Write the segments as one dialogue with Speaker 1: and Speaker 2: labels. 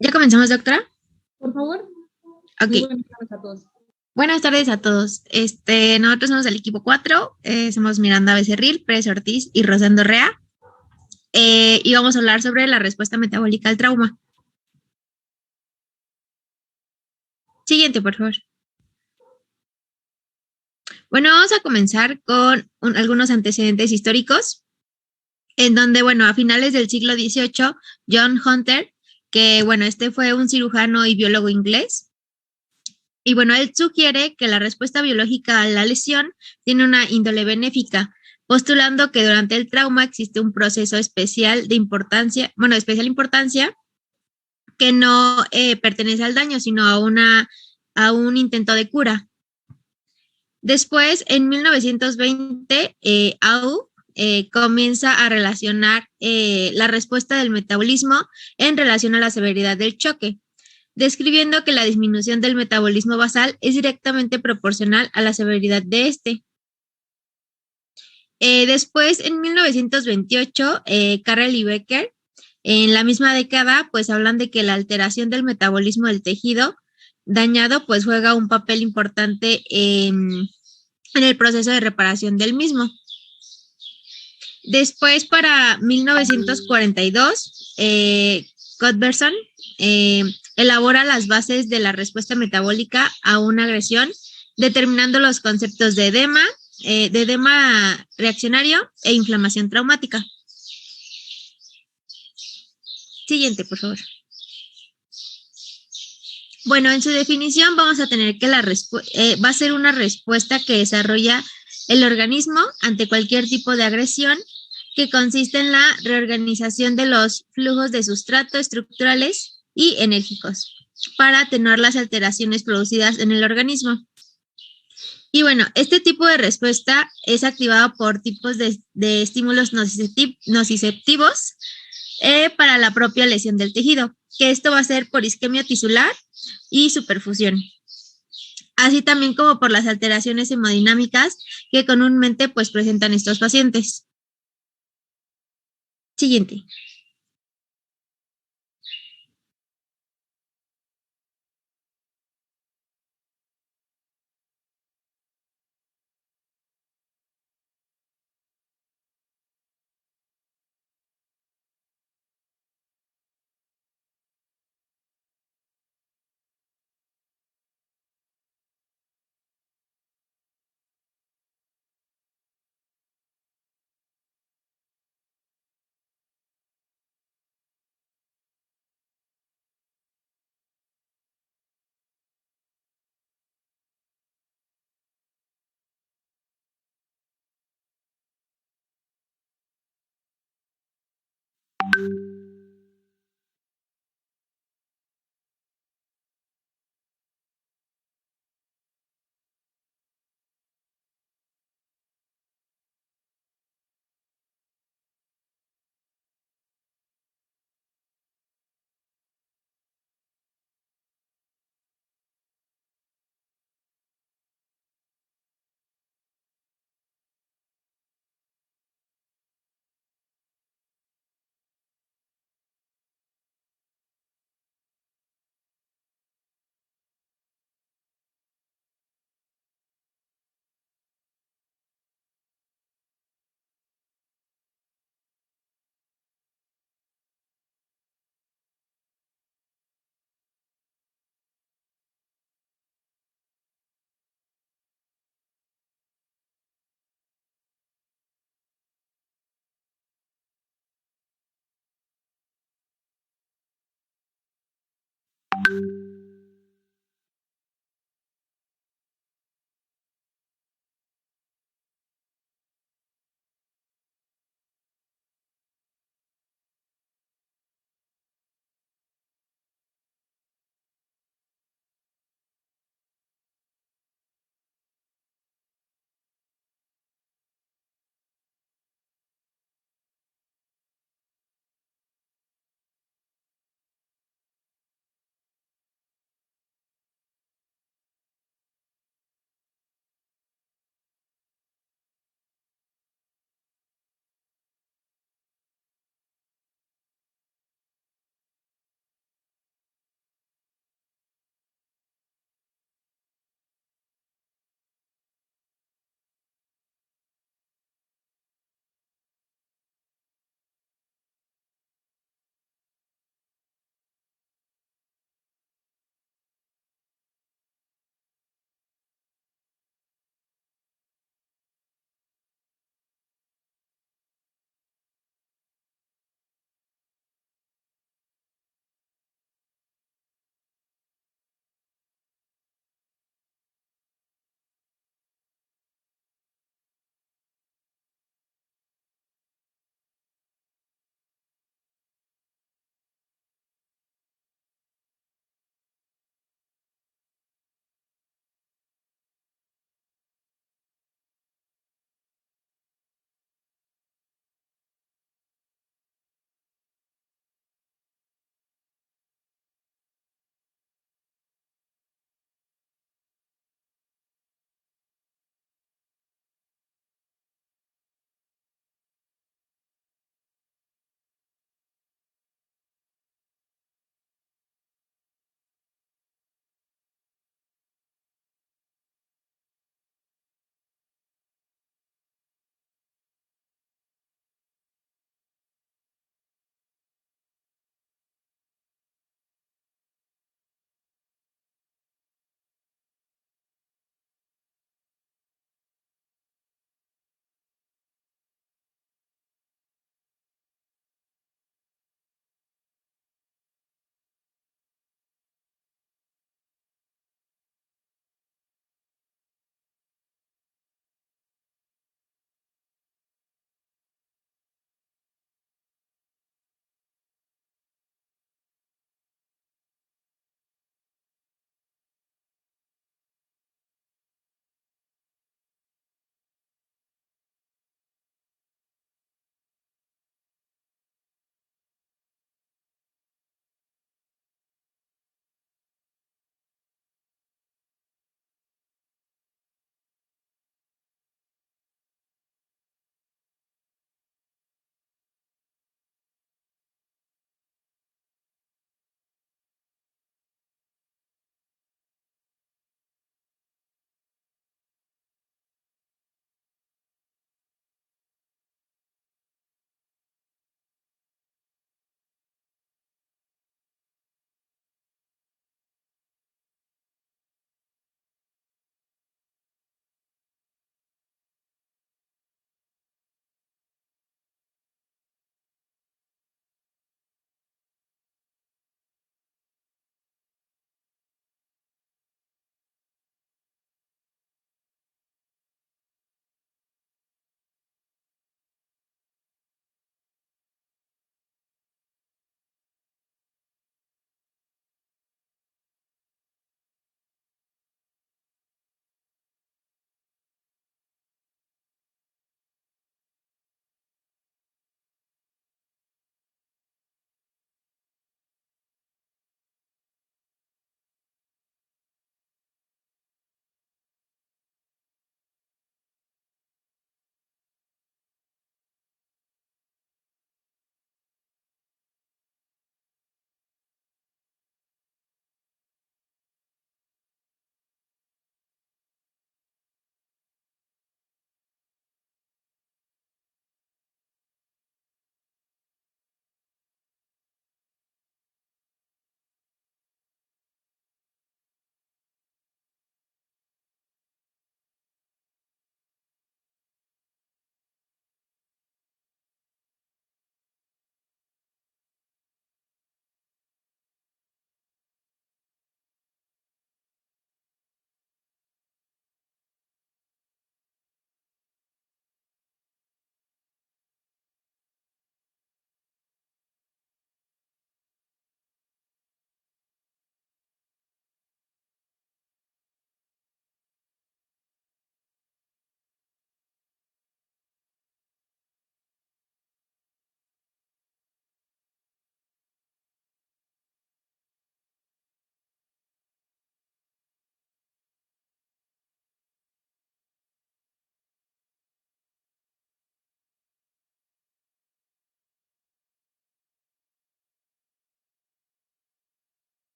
Speaker 1: ¿Ya comenzamos, doctora?
Speaker 2: Por favor.
Speaker 1: Ok.
Speaker 2: Muy buenas tardes a todos.
Speaker 1: Buenas tardes a todos. Nosotros somos el equipo 4, somos Miranda Becerril, Pérez Ortiz y Rosendo Rea. Y vamos a hablar sobre la respuesta metabólica al trauma. Siguiente, por favor. Bueno, vamos a comenzar con algunos antecedentes históricos, en donde, bueno, a finales del siglo XVIII, John Hunter, que, bueno, fue un cirujano y biólogo inglés, y bueno, él sugiere que la respuesta biológica a la lesión tiene una índole benéfica, postulando que durante el trauma existe un proceso especial de importancia, bueno, de especial importancia, que no pertenece al daño, sino a un intento de cura. Después, en 1920, Au comienza a relacionar la respuesta del metabolismo en relación a la severidad del choque, describiendo que la disminución del metabolismo basal es directamente proporcional a la severidad de este. Después, en 1928, Carrel y Becker, en la misma década, pues hablan de que la alteración del metabolismo del tejido dañado, pues juega un papel importante en el proceso de reparación del mismo. Después, para 1942, Cuthbertson elabora las bases de la respuesta metabólica a una agresión, determinando los conceptos de edema reaccionario e inflamación traumática. Siguiente, por favor. Bueno, en su definición vamos a tener que va a ser una respuesta que desarrolla el organismo ante cualquier tipo de agresión, que consiste en la reorganización de los flujos de sustrato estructurales y enérgicos para atenuar las alteraciones producidas en el organismo. Y bueno, este tipo de respuesta es activado por tipos de estímulos nociceptivos para la propia lesión del tejido, que esto va a ser por isquemia tisular y superfusión, así también como por las alteraciones hemodinámicas que comúnmente pues presentan estos pacientes. Siguiente.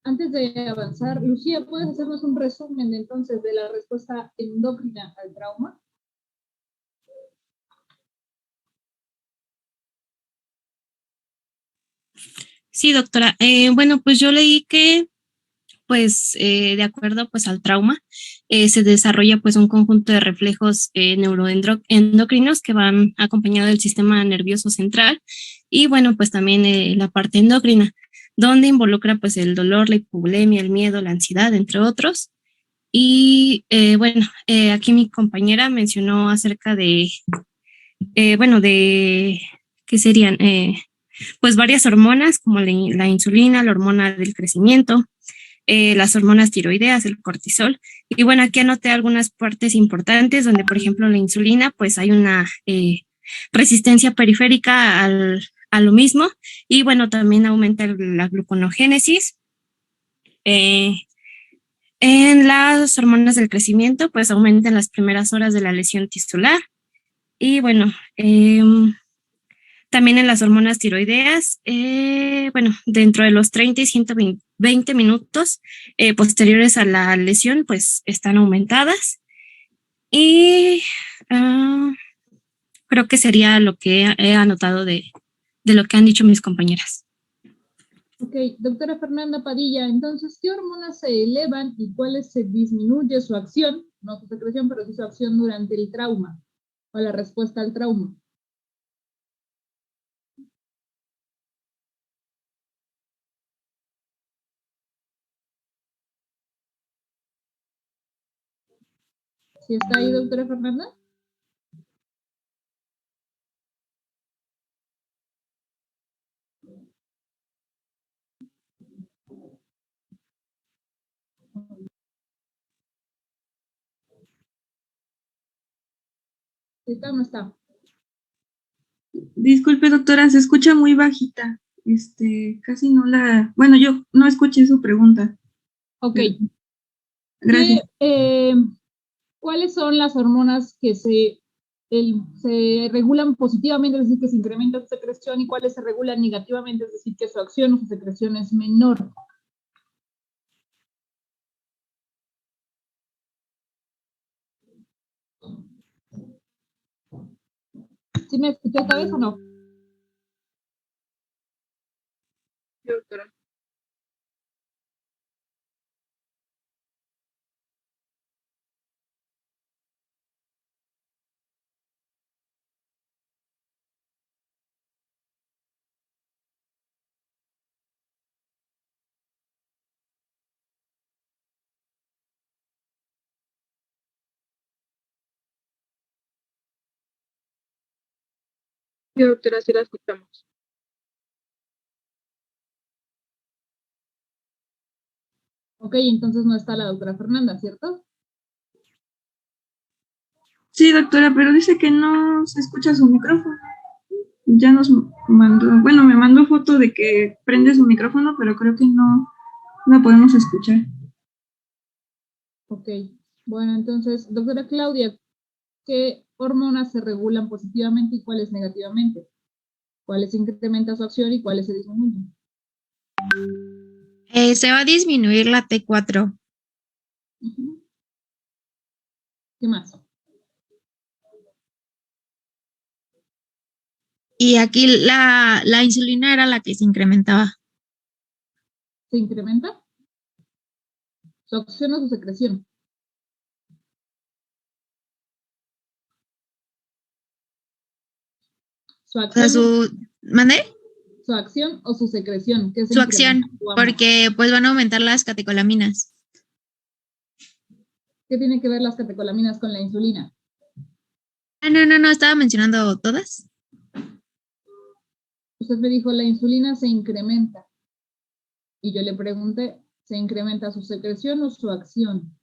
Speaker 2: Antes de avanzar, Lucía, ¿puedes hacernos un resumen entonces de la respuesta endocrina al trauma?
Speaker 3: Sí, doctora. Bueno, pues yo leí que, pues, de acuerdo, pues, al trauma, se desarrolla, pues, un conjunto de reflejos neuroendocrinos que van acompañados del sistema nervioso central y, bueno, pues, también la parte endocrina, donde involucra, pues, el dolor, la hipovolemia, el miedo, la ansiedad, entre otros. Y, bueno, aquí mi compañera mencionó acerca de, bueno, de, ¿qué serían? Pues varias hormonas como la insulina, la hormona del crecimiento, las hormonas tiroideas, el cortisol. Y bueno, aquí anoté algunas partes importantes donde, por ejemplo, la insulina, pues hay una resistencia periférica a lo mismo y bueno, también aumenta la gluconogénesis. Eh, en las hormonas del crecimiento, pues aumentan las primeras horas de la lesión tisular y bueno, también en las hormonas tiroideas, bueno, dentro de los 30 y 120 minutos posteriores a la lesión, pues están aumentadas. Y creo que sería lo que he anotado de lo que han dicho mis compañeras.
Speaker 2: Ok, doctora Fernanda Padilla, entonces, ¿qué hormonas se elevan y cuáles se disminuye su acción, no su secreción, pero sí su acción durante el trauma o la respuesta al trauma? ¿Sí está ahí, doctora Fernanda? ¿Sí está o no está?
Speaker 4: Disculpe, doctora, se escucha muy bajita. Casi no la... Bueno, yo no escuché su pregunta.
Speaker 2: Ok.
Speaker 4: Gracias.
Speaker 2: ¿Cuáles son las hormonas que se regulan positivamente, es decir, que se incrementa su secreción, y cuáles se regulan negativamente, es decir, que su acción o su secreción es menor? ¿Sí me escuchó esta vez o no?
Speaker 4: Sí, doctora. Sí, doctora, sí la escuchamos.
Speaker 2: Ok, entonces no está la doctora Fernanda, ¿cierto?
Speaker 4: Sí, doctora, pero dice que no se escucha su micrófono. Ya nos mandó, bueno, me mandó foto de que prende su micrófono, pero creo que no la podemos escuchar.
Speaker 2: Ok, bueno, entonces, doctora Claudia, ¿qué hormonas se regulan positivamente y cuáles negativamente? ¿Cuáles incrementan su acción y cuáles se disminuyen?
Speaker 1: Se va a disminuir la T4.
Speaker 2: Uh-huh. ¿Qué más?
Speaker 1: Y aquí la insulina era la que se incrementaba.
Speaker 2: ¿Se incrementa? ¿Su acción o su secreción? ¿Su
Speaker 1: O sea,
Speaker 2: acción,
Speaker 1: ¿mande?
Speaker 2: su acción o su secreción? ¿Qué se
Speaker 1: Su
Speaker 2: incrementa?
Speaker 1: acción, porque pues van a aumentar las catecolaminas.
Speaker 2: ¿Qué tiene que ver las catecolaminas con la insulina?
Speaker 1: Ah, no, estaba mencionando todas.
Speaker 2: Usted me dijo, la insulina se incrementa. Y yo le pregunté, ¿se incrementa su secreción o su acción?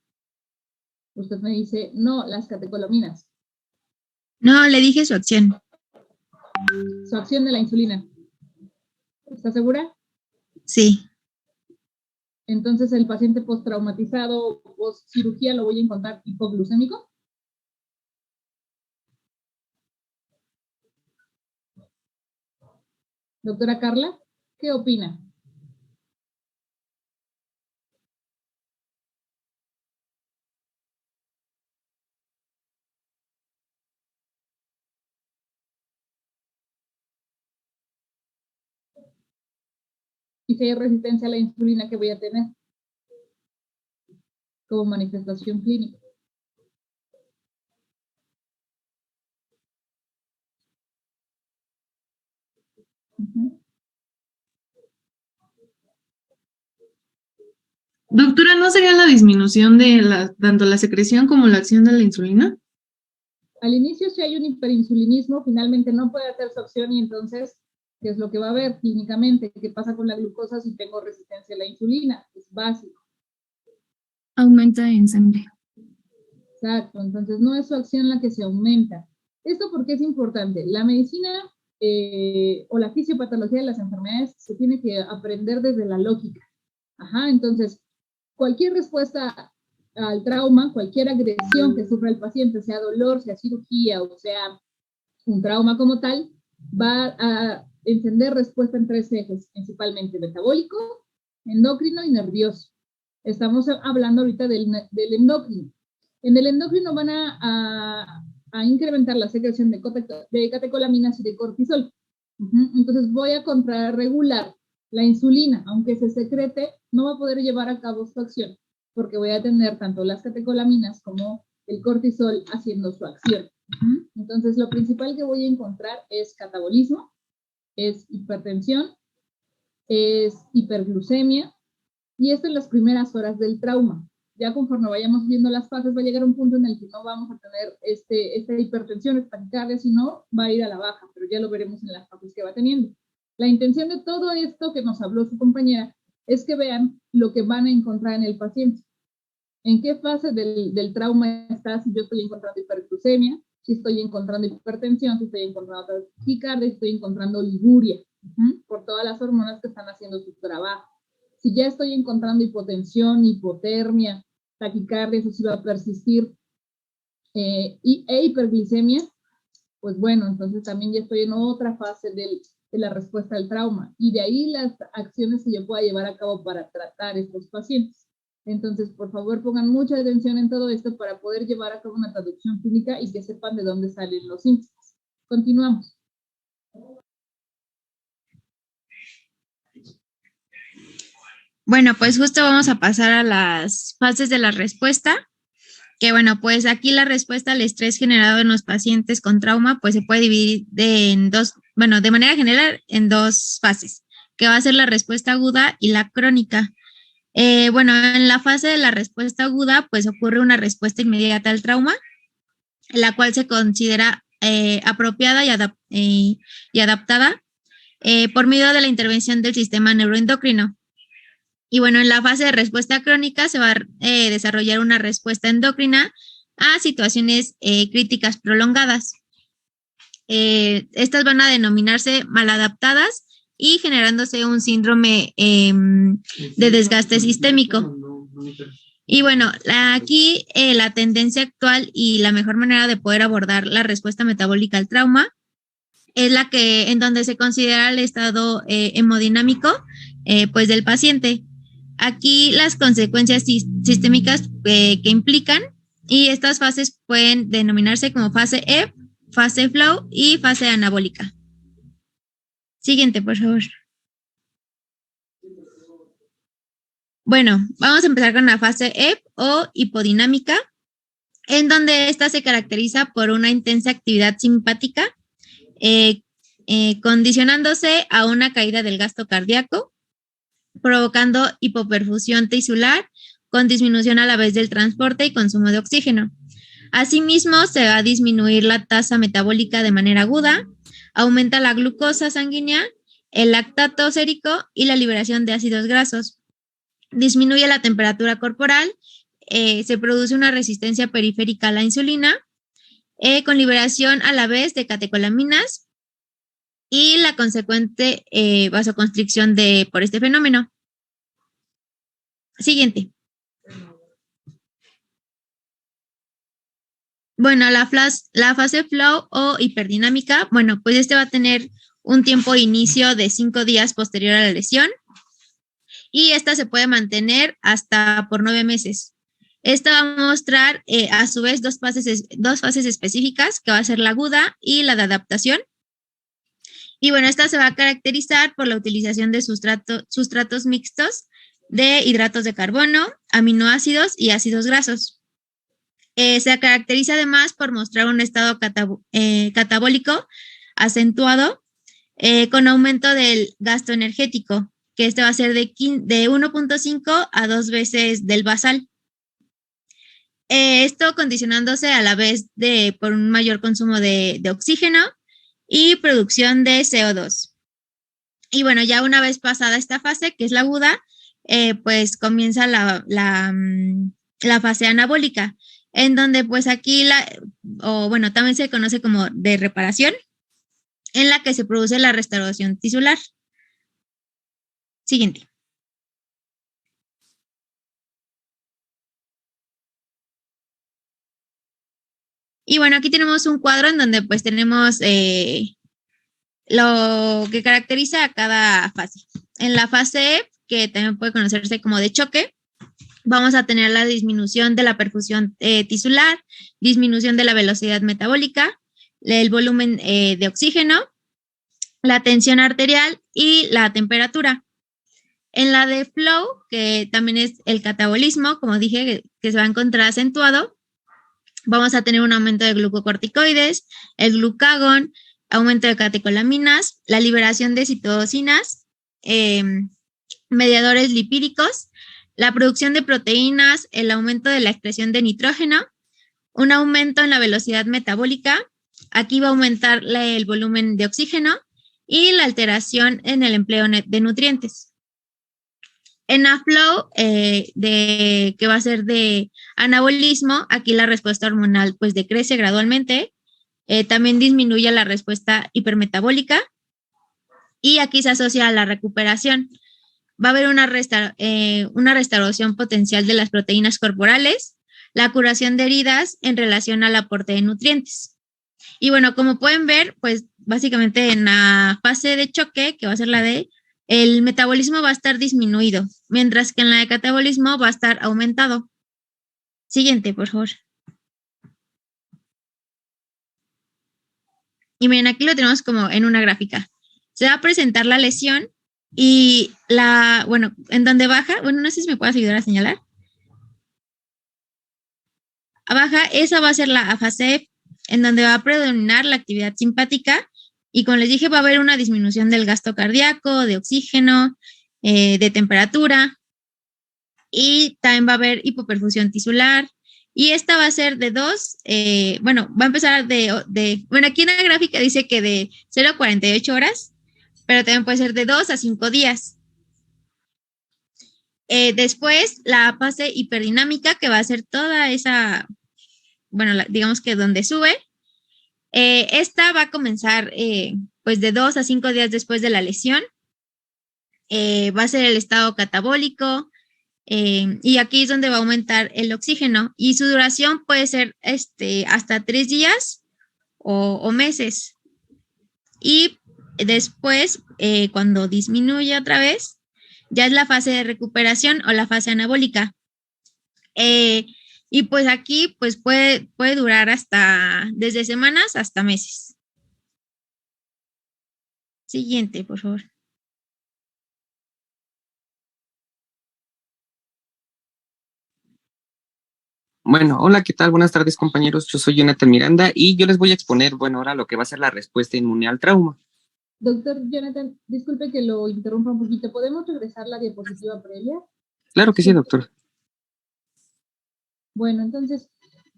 Speaker 2: Usted me dice, no, las catecolaminas.
Speaker 1: No, le dije su acción.
Speaker 2: Su acción de la insulina. ¿Está segura?
Speaker 1: Sí.
Speaker 2: Entonces, el paciente postraumatizado, post cirugía, lo voy a encontrar hipoglucémico. Doctora Carla, ¿qué opina? y si hay resistencia a la insulina que voy a tener como manifestación clínica.
Speaker 4: Doctora, ¿no sería la disminución de tanto la secreción como la acción de la insulina?
Speaker 2: Al inicio, si hay un hiperinsulinismo, finalmente no puede hacer su acción y entonces, ¿qué es lo que va a haber clínicamente? ¿Qué pasa con la glucosa si tengo resistencia a la insulina? Es básico.
Speaker 3: Aumenta en sangre.
Speaker 2: Exacto, entonces no es su acción la que se aumenta. ¿Esto por qué es importante? La medicina o la fisiopatología de las enfermedades se tiene que aprender desde la lógica. Entonces, cualquier respuesta al trauma, cualquier agresión que sufra el paciente, sea dolor, sea cirugía o sea un trauma como tal, va a encender respuesta en 3 ejes, principalmente metabólico, endocrino y nervioso. Estamos hablando ahorita del endocrino. En el endocrino van a incrementar la secreción de catecolaminas y de cortisol. Entonces voy a contrarregular la insulina, aunque se secrete, no va a poder llevar a cabo su acción, porque voy a tener tanto las catecolaminas como el cortisol haciendo su acción. Entonces, lo principal que voy a encontrar es catabolismo, es hipertensión, es hiperglucemia, y esto en las primeras horas del trauma. Ya conforme vayamos viendo las fases, va a llegar un punto en el que no vamos a tener esta hipertensión, esta taquicardia, sino va a ir a la baja, pero ya lo veremos en las fases que va teniendo. La intención de todo esto que nos habló su compañera es que vean lo que van a encontrar en el paciente. ¿En qué fase del trauma está? Si yo estoy encontrando hiperglucemia, si estoy encontrando hipertensión, si estoy encontrando taquicardia, si estoy encontrando oliguria, por todas las hormonas que están haciendo su trabajo. Si ya estoy encontrando hipotensión, hipotermia, taquicardia, eso sí va a persistir, e hiperglicemia, pues bueno, entonces también ya estoy en otra fase de la respuesta al trauma. Y de ahí las acciones que yo pueda llevar a cabo para tratar estos pacientes. Entonces, por favor, pongan mucha atención en todo esto para poder llevar a cabo una traducción clínica y que sepan de dónde salen los síntomas. Continuamos.
Speaker 1: Bueno, pues justo vamos a pasar a las fases de la respuesta, que bueno, pues aquí la respuesta al estrés generado en los pacientes con trauma, pues se puede dividir en dos, bueno, de manera general en 2 fases, que va a ser la respuesta aguda y la crónica. Bueno, en la fase de la respuesta aguda, pues ocurre una respuesta inmediata al trauma, la cual se considera apropiada y adaptada por medio de la intervención del sistema neuroendocrino. Y bueno, en la fase de respuesta crónica se va a desarrollar una respuesta endocrina a situaciones críticas prolongadas. Estas van a denominarse maladaptadas y generándose un síndrome de desgaste sistémico. Y bueno, aquí la tendencia actual y la mejor manera de poder abordar la respuesta metabólica al trauma es la que en donde se considera el estado hemodinámico pues del paciente. Aquí las consecuencias sistémicas que implican, y estas fases pueden denominarse como fase E, fase flow y fase anabólica. Siguiente, por favor. Bueno, vamos a empezar con la fase E o hipodinámica, en donde esta se caracteriza por una intensa actividad simpática, condicionándose a una caída del gasto cardíaco, provocando hipoperfusión tisular con disminución a la vez del transporte y consumo de oxígeno. Asimismo, se va a disminuir la tasa metabólica de manera aguda, aumenta la glucosa sanguínea, el lactato sérico y la liberación de ácidos grasos. Disminuye la temperatura corporal, se produce una resistencia periférica a la insulina, con liberación a la vez de catecolaminas y la consecuente vasoconstricción por este fenómeno. Siguiente. Bueno, la fase flow o hiperdinámica, bueno, pues este va a tener un tiempo de inicio de 5 días posterior a la lesión y esta se puede mantener hasta por 9 meses. Esta va a mostrar a su vez dos fases específicas, que va a ser la aguda y la de adaptación. Y bueno, esta se va a caracterizar por la utilización de sustratos mixtos de hidratos de carbono, aminoácidos y ácidos grasos. Se caracteriza además por mostrar un estado catabólico acentuado con aumento del gasto energético, que este va a ser de 1.5 a 2 veces del basal. Esto condicionándose a la vez por un mayor consumo de oxígeno y producción de CO2. Y bueno, ya una vez pasada esta fase, que es la aguda, pues comienza la fase anabólica, en donde pues aquí también se conoce como de reparación, en la que se produce la restauración tisular. Siguiente. Y bueno, aquí tenemos un cuadro en donde pues tenemos lo que caracteriza a cada fase. En la fase E, que también puede conocerse como de choque, vamos a tener la disminución de la perfusión tisular, disminución de la velocidad metabólica, el volumen de oxígeno, la tensión arterial y la temperatura. En la de flow, que también es el catabolismo, como dije, que se va a encontrar acentuado, vamos a tener un aumento de glucocorticoides, el glucagón, aumento de catecolaminas, la liberación de citocinas, mediadores lipídicos, la producción de proteínas, el aumento de la excreción de nitrógeno, un aumento en la velocidad metabólica, aquí va a aumentar el volumen de oxígeno y la alteración en el empleo de nutrientes. En la flow, que va a ser de anabolismo, aquí la respuesta hormonal pues decrece gradualmente, también disminuye la respuesta hipermetabólica y aquí se asocia a la recuperación. Va a haber una restauración potencial de las proteínas corporales, la curación de heridas en relación al aporte de nutrientes. Y bueno, como pueden ver, pues básicamente en la fase de choque, que va a ser la D, el metabolismo va a estar disminuido, mientras que en la de catabolismo va a estar aumentado. Siguiente, por favor. Y miren, aquí lo tenemos como en una gráfica. Se va a presentar la lesión y en donde baja, no sé si me puedes ayudar a señalar. Baja, esa va a ser la fase F, en donde va a predominar la actividad simpática y como les dije va a haber una disminución del gasto cardíaco, de oxígeno, de temperatura y también va a haber hipoperfusión tisular y esta va a ser de 2, va a empezar aquí en la gráfica dice que de 0 a 48 horas, pero también puede ser de 2 a 5 días. Después, la fase hiperdinamica, que va a ser toda esa, digamos que donde sube, esta va a comenzar pues de 2 a 5 días después de la lesión. Va a ser el estado catabólico y aquí es donde va a aumentar el oxígeno y su duración puede ser hasta 3 días o meses. Y después, cuando disminuye otra vez, ya es la fase de recuperación o la fase anabólica. Y pues aquí pues puede durar desde semanas hasta meses. Siguiente, por favor.
Speaker 5: Bueno, hola, ¿qué tal? Buenas tardes, compañeros. Yo soy Jonathan Miranda y yo les voy a exponer, ahora lo que va a ser la respuesta inmune al trauma.
Speaker 2: Doctor Jonathan, disculpe que lo interrumpa un poquito. ¿Podemos regresar la diapositiva previa?
Speaker 5: Claro que sí, doctor.
Speaker 2: Bueno, entonces,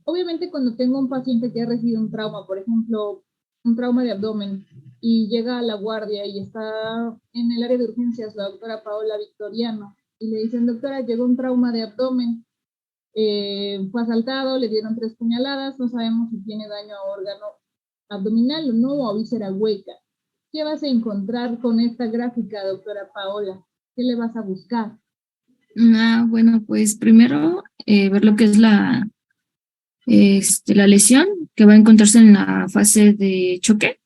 Speaker 2: obviamente cuando tengo un paciente que ha recibido un trauma, por ejemplo, un trauma de abdomen, y llega a la guardia y está en el área de urgencias la doctora Paola Victoriano, y le dicen, doctora, llegó un trauma de abdomen, fue asaltado, le dieron 3 puñaladas, no sabemos si tiene daño a órgano abdominal o no, o a víscera hueca. ¿Qué vas a encontrar con esta gráfica, doctora Paola? ¿Qué le vas a buscar?
Speaker 3: Bueno, pues primero ver lo que es la lesión que va a encontrarse en la fase de choque,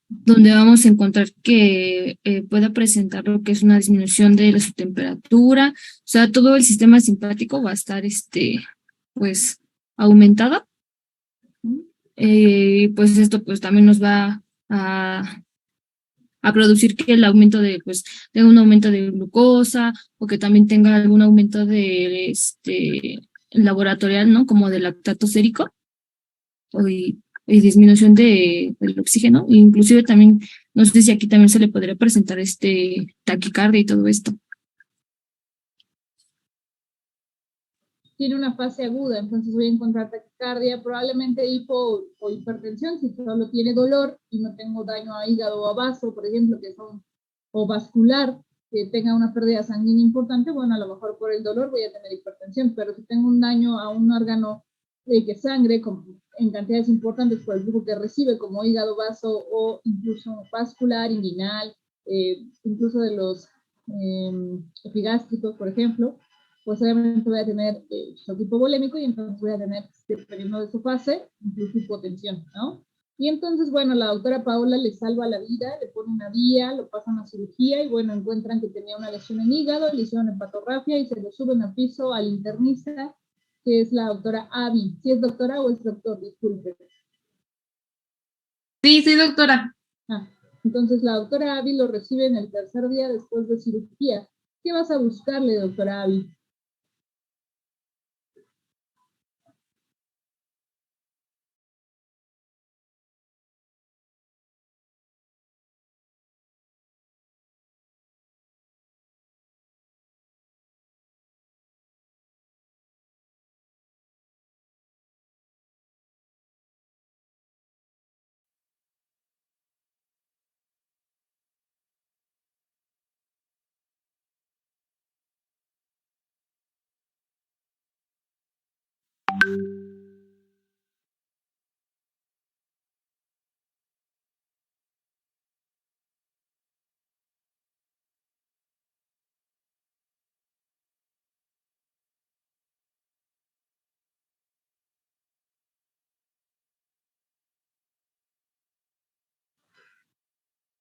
Speaker 3: donde vamos a encontrar que pueda presentar lo que es una disminución de su temperatura, o sea, todo el sistema simpático va a estar pues aumentado. Pues esto pues también nos va a a producir que el aumento de, pues, tenga un aumento de glucosa o que también tenga algún aumento de, laboratorial, ¿no? Como de lactato sérico y disminución del oxígeno, e inclusive también, no sé si aquí también se le podría presentar taquicardia y todo esto.
Speaker 2: Tiene una fase aguda, entonces voy a encontrar taquicardia, probablemente hipo o hipertensión, si solo tiene dolor y no tengo daño a hígado o a vaso, por ejemplo, o vascular, que tenga una pérdida sanguínea importante, bueno, a lo mejor por el dolor voy a tener hipertensión, pero si tengo un daño a un órgano que sangre en cantidades importantes por el flujo que recibe, como hígado, vaso o incluso vascular, inguinal, incluso de los epigástricos, por ejemplo, pues obviamente voy a tener shock hipovolémico y entonces voy a tener, dependiendo de su fase, incluso hipotensión, ¿no? Y entonces, bueno, la doctora Paola le salva la vida, le pone una vía, lo pasan a cirugía y bueno, encuentran que tenía una lesión en hígado, le hicieron hepatografia y se lo suben a piso al internista, que es la doctora Abby. ¿Sí es doctora o es doctor? Disculpe.
Speaker 4: Sí, soy doctora.
Speaker 2: Entonces la doctora Abby lo recibe en el tercer día después de cirugía. ¿Qué vas a buscarle, doctora Abby?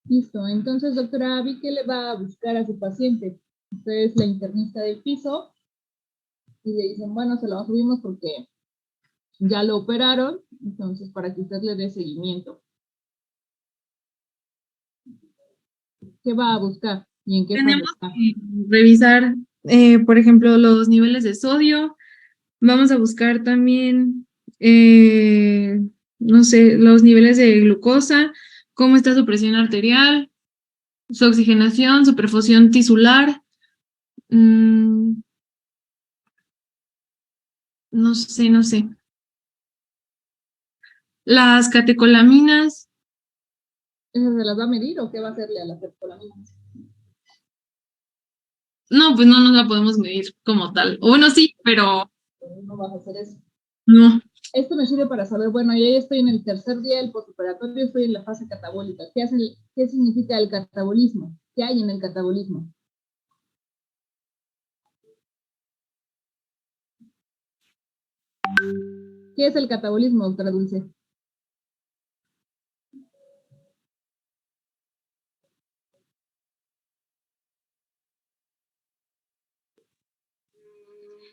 Speaker 2: Listo, entonces, doctora Abby, ¿qué le va a buscar a su paciente? Usted es la internista del piso y le dicen, bueno, se lo subimos porque ya lo operaron, entonces para que usted le dé seguimiento. ¿Qué va a buscar? ¿Y en qué
Speaker 4: Tenemos que revisar, por ejemplo, los niveles de sodio. Vamos a buscar también, no sé, los niveles de glucosa, cómo está su presión arterial, su oxigenación, su perfusión tisular. No sé. Las catecolaminas.
Speaker 2: ¿Esa se las va a medir o qué va a hacerle a las catecolaminas?
Speaker 4: No, pues no nos la podemos medir como tal. O bueno, sí, pero
Speaker 2: no vas a hacer eso.
Speaker 4: No.
Speaker 2: Esto me sirve para saber, bueno, yo ya estoy en el tercer día del postoperatorio, estoy en la fase catabólica. ¿Qué significa el catabolismo? ¿Qué hay en el catabolismo? ¿Qué es el catabolismo, doctora Dulce?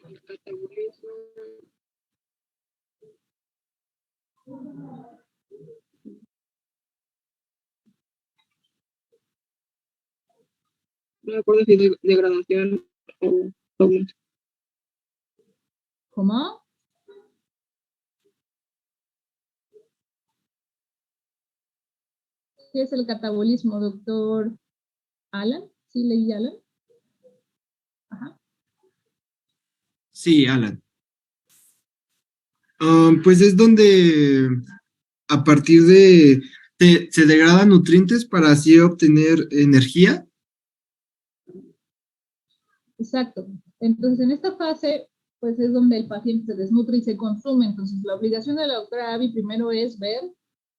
Speaker 4: El catabolismo. No me acuerdo si es degradación o aumento.
Speaker 2: ¿Cómo? ¿Qué es el catabolismo, doctor Alan? ¿Sí leí Alan? Ajá.
Speaker 6: Sí, Alan. Pues es donde a partir de se degradan nutrientes para así obtener energía.
Speaker 2: Exacto. Entonces, en esta fase, pues es donde el paciente se desnutre y se consume. Entonces, la obligación de la doctora Abby primero es ver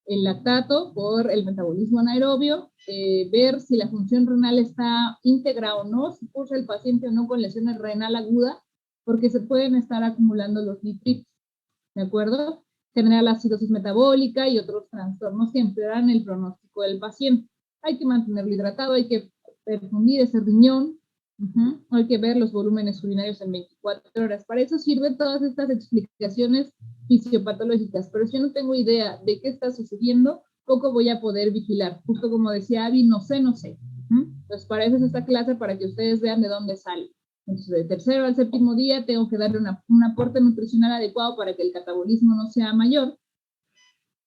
Speaker 2: el lactato por el metabolismo anaerobio, ver si la función renal está íntegra o no, si cursa el paciente o no con lesiones renal aguda, porque se pueden estar acumulando los nitritos, ¿de acuerdo? Generar la acidosis metabólica y otros trastornos que empeoran el pronóstico del paciente. Hay que mantenerlo hidratado, hay que perfundir ese riñón, hay que ver los volúmenes urinarios en 24 horas. Para eso sirven todas estas explicaciones fisiopatológicas, pero si yo no tengo idea de qué está sucediendo, poco voy a poder vigilar. Justo como decía Abby, no sé. Entonces, para eso es esta clase, para que ustedes vean de dónde sale. Entonces, de tercero al séptimo día tengo que darle un aporte nutricional adecuado para que el catabolismo no sea mayor.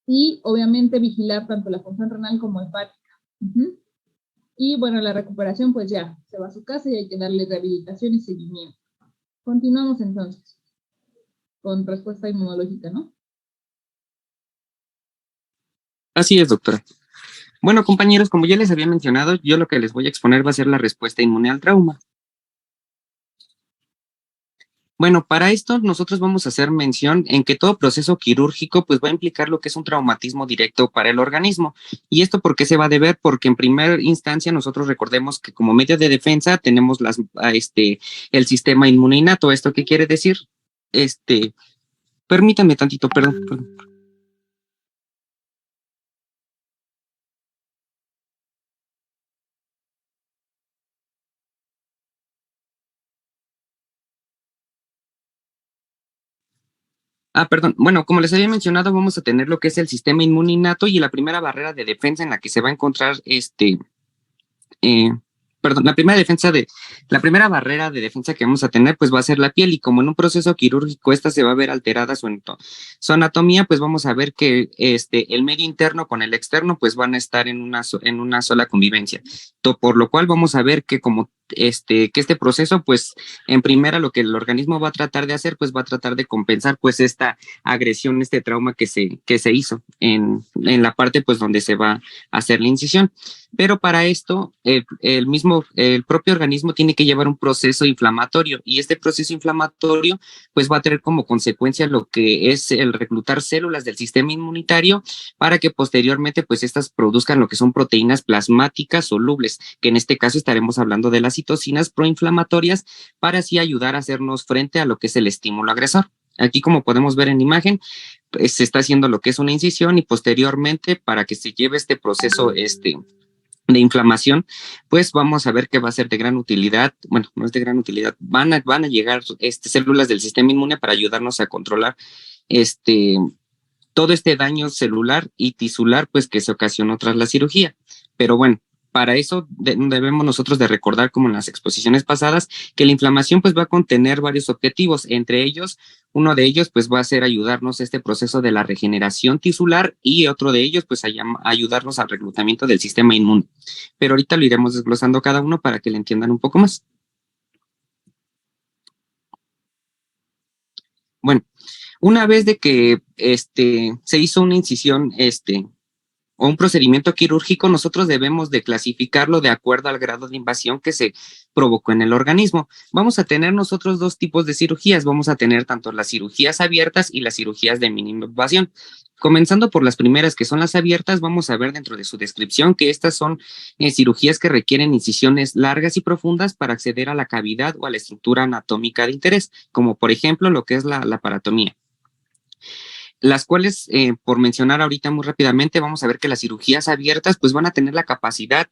Speaker 2: Y, obviamente, vigilar tanto la función renal como hepática. Y, bueno, la recuperación, pues ya, se va a su casa y hay que darle rehabilitación y seguimiento. Continuamos, entonces, con respuesta inmunológica, ¿no?
Speaker 5: Así es, doctora. Bueno, compañeros, como ya les había mencionado, yo lo que les voy a exponer va a ser la respuesta inmune al trauma. Bueno, para esto nosotros vamos a hacer mención en que todo proceso quirúrgico pues va a implicar lo que es un traumatismo directo para el organismo. ¿Y esto por qué se va a deber? Porque en primera instancia nosotros recordemos que como medio de defensa tenemos el sistema inmune innato. ¿Esto qué quiere decir? Permítanme tantito, perdón. Perdón. Bueno, como les había mencionado, vamos a tener lo que es el sistema inmune innato y la primera barrera de defensa en la que se va a encontrar la primera barrera de defensa que vamos a tener pues va a ser la piel, y como en un proceso quirúrgico esta se va a ver alterada su anatomía, pues vamos a ver que el medio interno con el externo pues van a estar en una sola convivencia, por lo cual vamos a ver que como que este proceso pues en primera lo que el organismo va a tratar de hacer pues va a tratar de compensar pues esta agresión, este trauma que se hizo en la parte pues donde se va a hacer la incisión. Pero para esto, el propio organismo tiene que llevar un proceso inflamatorio, y este proceso inflamatorio pues va a tener como consecuencia lo que es el reclutar células del sistema inmunitario para que posteriormente pues estas produzcan lo que son proteínas plasmáticas solubles, que en este caso estaremos hablando de las citocinas proinflamatorias, para así ayudar a hacernos frente a lo que es el estímulo agresor. Aquí, como podemos ver en imagen, pues, se está haciendo lo que es una incisión, y posteriormente para que se lleve este proceso de inflamación, pues vamos a ver que va a ser de gran utilidad. Bueno, no es de gran utilidad, van a llegar células del sistema inmune para ayudarnos a controlar todo este daño celular y tisular pues que se ocasionó tras la cirugía. Pero bueno, para eso debemos nosotros de recordar, como en las exposiciones pasadas, que la inflamación pues va a contener varios objetivos. Entre ellos, uno de ellos pues va a ser ayudarnos a este proceso de la regeneración tisular, y otro de ellos pues ayudarnos al reclutamiento del sistema inmune. Pero ahorita lo iremos desglosando cada uno para que le entiendan un poco más. Bueno, una vez de que se hizo una incisión o un procedimiento quirúrgico, nosotros debemos de clasificarlo de acuerdo al grado de invasión que se provocó en el organismo. Vamos a tener nosotros dos tipos de cirugías. Vamos a tener tanto las cirugías abiertas y las cirugías de mínima invasión. Comenzando por las primeras, que son las abiertas, vamos a ver dentro de su descripción que estas son cirugías que requieren incisiones largas y profundas para acceder a la cavidad o a la estructura anatómica de interés, como por ejemplo lo que es la laparotomía. Las cuales, por mencionar ahorita muy rápidamente, vamos a ver que las cirugías abiertas pues van a tener la capacidad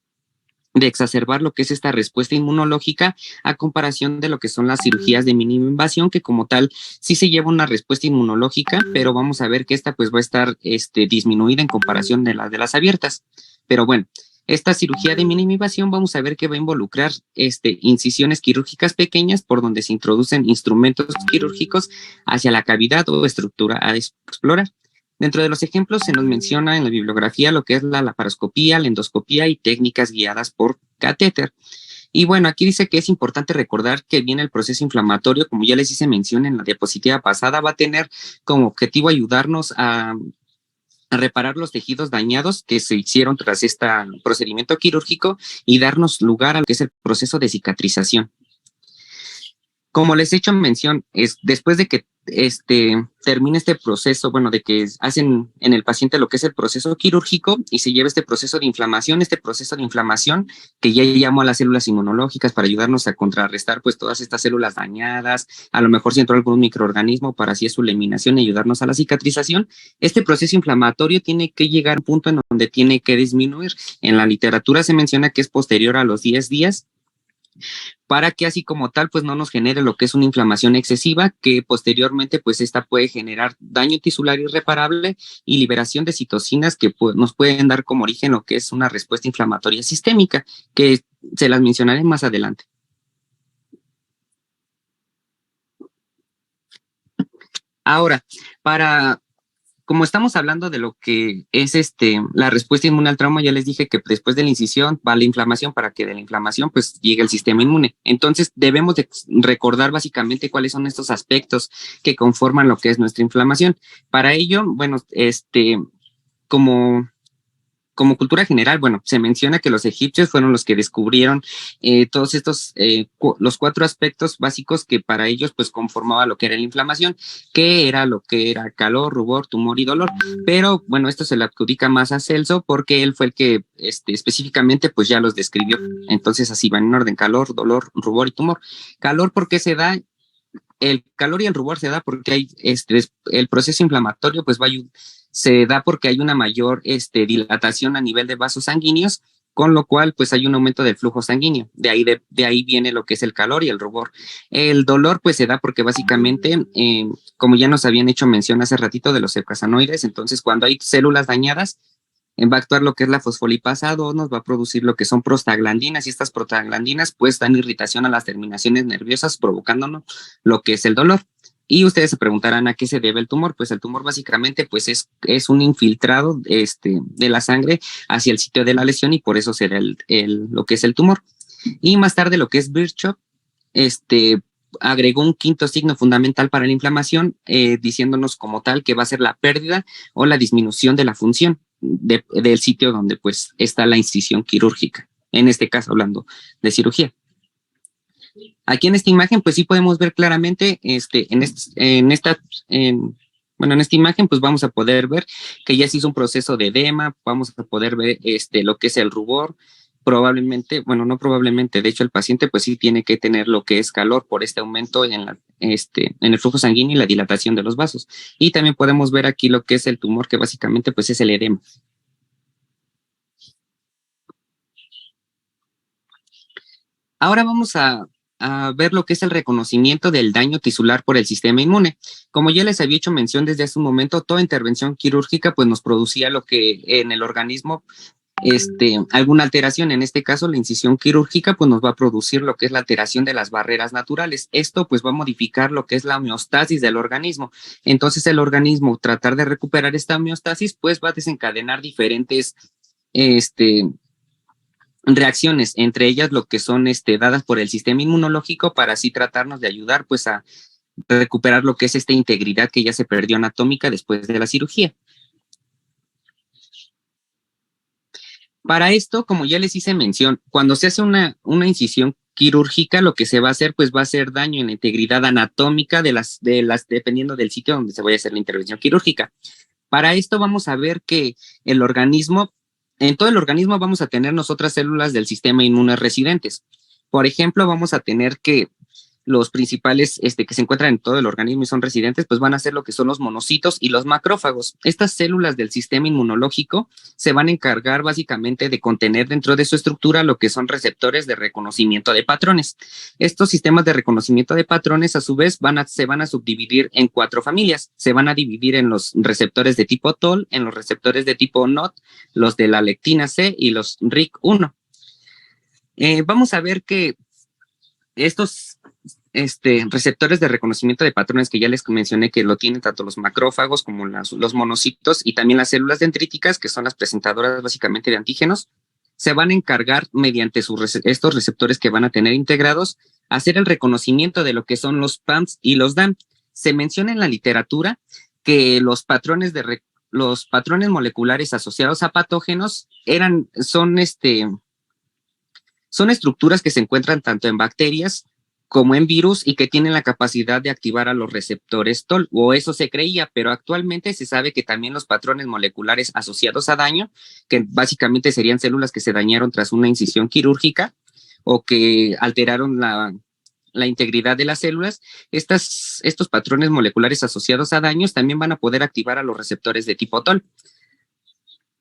Speaker 5: de exacerbar lo que es esta respuesta inmunológica, a comparación de lo que son las cirugías de mínima invasión, que como tal sí se lleva una respuesta inmunológica, pero vamos a ver que esta pues va a estar disminuida en comparación de las abiertas. Pero bueno, esta cirugía de mínima invasión vamos a ver que va a involucrar incisiones quirúrgicas pequeñas por donde se introducen instrumentos quirúrgicos hacia la cavidad o estructura a explorar. Dentro de los ejemplos se nos menciona en la bibliografía lo que es la laparoscopía, la endoscopía y técnicas guiadas por catéter. Y bueno, aquí dice que es importante recordar que bien el proceso inflamatorio, como ya les hice mención en la diapositiva pasada, va a tener como objetivo ayudarnos a reparar los tejidos dañados que se hicieron tras este procedimiento quirúrgico y darnos lugar a lo que es el proceso de cicatrización. Como les he hecho mención, después de que termine este proceso, bueno, de que hacen en el paciente lo que es el proceso quirúrgico y se lleva este proceso de inflamación que ya llamo a las células inmunológicas para ayudarnos a contrarrestar pues todas estas células dañadas, a lo mejor si entró algún microorganismo para así su eliminación y ayudarnos a la cicatrización. Este proceso inflamatorio tiene que llegar a un punto en donde tiene que disminuir. En la literatura se menciona que es posterior a los 10 días para que así como tal pues no nos genere lo que es una inflamación excesiva, que posteriormente pues esta puede generar daño tisular irreparable y liberación de citocinas que nos pueden dar como origen lo que es una respuesta inflamatoria sistémica, que se las mencionaré más adelante. Ahora, como estamos hablando de lo que es la respuesta inmune al trauma, ya les dije que después de la incisión va la inflamación, para que de la inflamación pues llegue el sistema inmune. Entonces debemos de recordar básicamente cuáles son estos aspectos que conforman lo que es nuestra inflamación. Para ello, bueno, como cultura general, bueno, se menciona que los egipcios fueron los que descubrieron todos estos, los 4 aspectos básicos que para ellos pues conformaba lo que era la inflamación, que era lo que era calor, rubor, tumor y dolor. Pero bueno, esto se le adjudica más a Celso porque él fue el que específicamente pues ya los describió. Entonces así van en orden: calor, dolor, rubor y tumor. Calor, ¿por qué se da? El calor y el rubor se da porque hay el proceso inflamatorio pues se da porque hay una mayor dilatación a nivel de vasos sanguíneos, con lo cual pues hay un aumento del flujo sanguíneo. De ahí viene lo que es el calor y el rubor. El dolor pues se da porque básicamente, como ya nos habían hecho mención hace ratito de los eukasanoides, entonces cuando hay células dañadas, va a actuar lo que es la fosfolipasa 2, nos va a producir lo que son prostaglandinas, y estas prostaglandinas pues dan irritación a las terminaciones nerviosas, provocándonos lo que es el dolor. Y ustedes se preguntarán a qué se debe el tumor. Pues el tumor básicamente pues es un infiltrado de la sangre hacia el sitio de la lesión, y por eso se da lo que es el tumor. Y más tarde lo que es Virchow agregó un 5º signo fundamental para la inflamación, diciéndonos como tal que va a ser la pérdida o la disminución de la función del sitio donde pues está la incisión quirúrgica, en este caso hablando de cirugía. Aquí en esta imagen pues sí podemos ver claramente en esta imagen pues vamos a poder ver que ya se hizo un proceso de edema, vamos a poder ver lo que es el rubor. Probablemente, bueno, no probablemente, de hecho el paciente pues sí tiene que tener lo que es calor por este aumento en el flujo sanguíneo y la dilatación de los vasos. Y también podemos ver aquí lo que es el tumor, que básicamente pues es el edema. Ahora vamos a ver lo que es el reconocimiento del daño tisular por el sistema inmune. Como ya les había hecho mención desde hace un momento, toda intervención quirúrgica pues nos producía lo que en el organismo alguna alteración. En este caso la incisión quirúrgica pues nos va a producir lo que es la alteración de las barreras naturales. Esto pues va a modificar lo que es la homeostasis del organismo. Entonces el organismo, tratar de recuperar esta homeostasis, pues va a desencadenar diferentes reacciones, entre ellas lo que son dadas por el sistema inmunológico, para así tratarnos de ayudar pues a recuperar lo que es esta integridad que ya se perdió anatómica después de la cirugía. Para esto, como ya les hice mención, cuando se hace una incisión quirúrgica, lo que se va a hacer pues va a hacer daño en la integridad anatómica dependiendo del sitio donde se vaya a hacer la intervención quirúrgica. Para esto vamos a ver que en todo el organismo vamos a tener nosotras células del sistema inmune residentes. Por ejemplo, vamos a tener que los principales que se encuentran en todo el organismo y son residentes, pues van a ser lo que son los monocitos y los macrófagos. Estas células del sistema inmunológico se van a encargar básicamente de contener dentro de su estructura lo que son receptores de reconocimiento de patrones. Estos sistemas de reconocimiento de patrones, a su vez, se van a subdividir en 4 familias. Se van a dividir en los receptores de tipo TOL, en los receptores de tipo NOT, los de la lectina C y los RIC1. Vamos a ver que estos receptores de reconocimiento de patrones, que ya les mencioné que lo tienen tanto los macrófagos como los monocitos, y también las células dendríticas, que son las presentadoras básicamente de antígenos, se van a encargar mediante estos receptores que van a tener integrados a hacer el reconocimiento de lo que son los PAMs y los DAM. Se menciona en la literatura que los patrones moleculares asociados a patógenos son estructuras que se encuentran tanto en bacterias como en virus y que tienen la capacidad de activar a los receptores TOL, o eso se creía, pero actualmente se sabe que también los patrones moleculares asociados a daño, que básicamente serían células que se dañaron tras una incisión quirúrgica o que alteraron la integridad de las células, estos patrones moleculares asociados a daños también van a poder activar a los receptores de tipo TOL.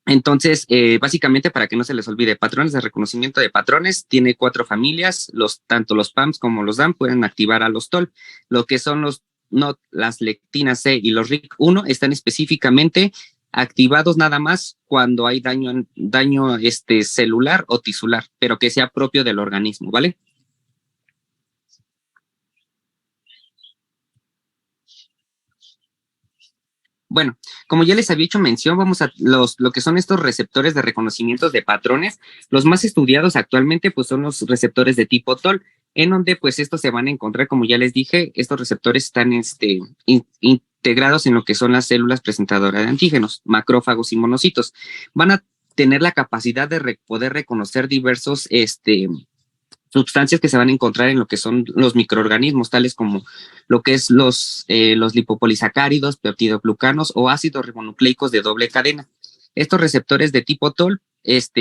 Speaker 5: Entonces, básicamente, para que no se les olvide, patrones de reconocimiento de patrones, tiene 4 familias, tanto los PAMs como los DAM pueden activar a los TOL. Lo que son los NOT, las lectinas C y los RIC1 están específicamente activados nada más cuando hay daño celular o tisular, pero que sea propio del organismo, ¿vale? Bueno, como ya les había hecho mención, vamos a lo que son estos receptores de reconocimiento de patrones. Los más estudiados actualmente pues son los receptores de tipo TOL, en donde pues estos se van a encontrar, como ya les dije, estos receptores están integrados en lo que son las células presentadoras de antígenos, macrófagos y monocitos. Van a tener la capacidad de poder reconocer diversos sustancias que se van a encontrar en lo que son los microorganismos, tales como lo que es los lipopolisacáridos, peptidoglucanos o ácidos ribonucleicos de doble cadena. Estos receptores de tipo TOL,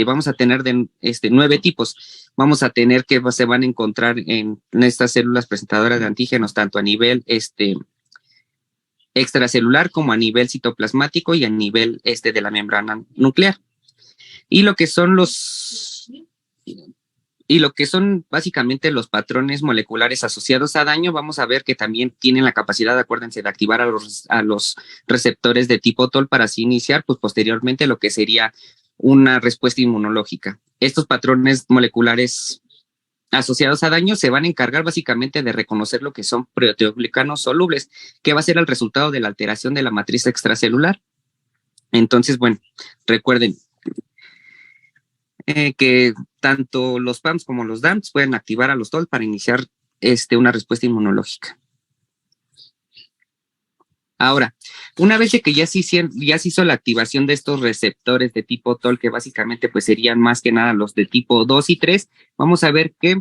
Speaker 5: vamos a tener 9 tipos. Vamos a tener que se van a encontrar en estas células presentadoras de antígenos, tanto a nivel extracelular como a nivel citoplasmático y a nivel de la membrana nuclear. Y lo que son básicamente los patrones moleculares asociados a daño, vamos a ver que también tienen la capacidad, acuérdense, de activar a los receptores de tipo TOL para así iniciar, pues posteriormente lo que sería una respuesta inmunológica. Estos patrones moleculares asociados a daño se van a encargar básicamente de reconocer lo que son proteoglicanos solubles, que va a ser el resultado de la alteración de la matriz extracelular. Entonces, bueno, recuerden que tanto los PAMs como los DAMs pueden activar a los TOL para iniciar una respuesta inmunológica. Ahora, una vez que ya se hizo la activación de estos receptores de tipo TOL, que básicamente pues serían más que nada los de tipo 2 y 3, vamos a ver que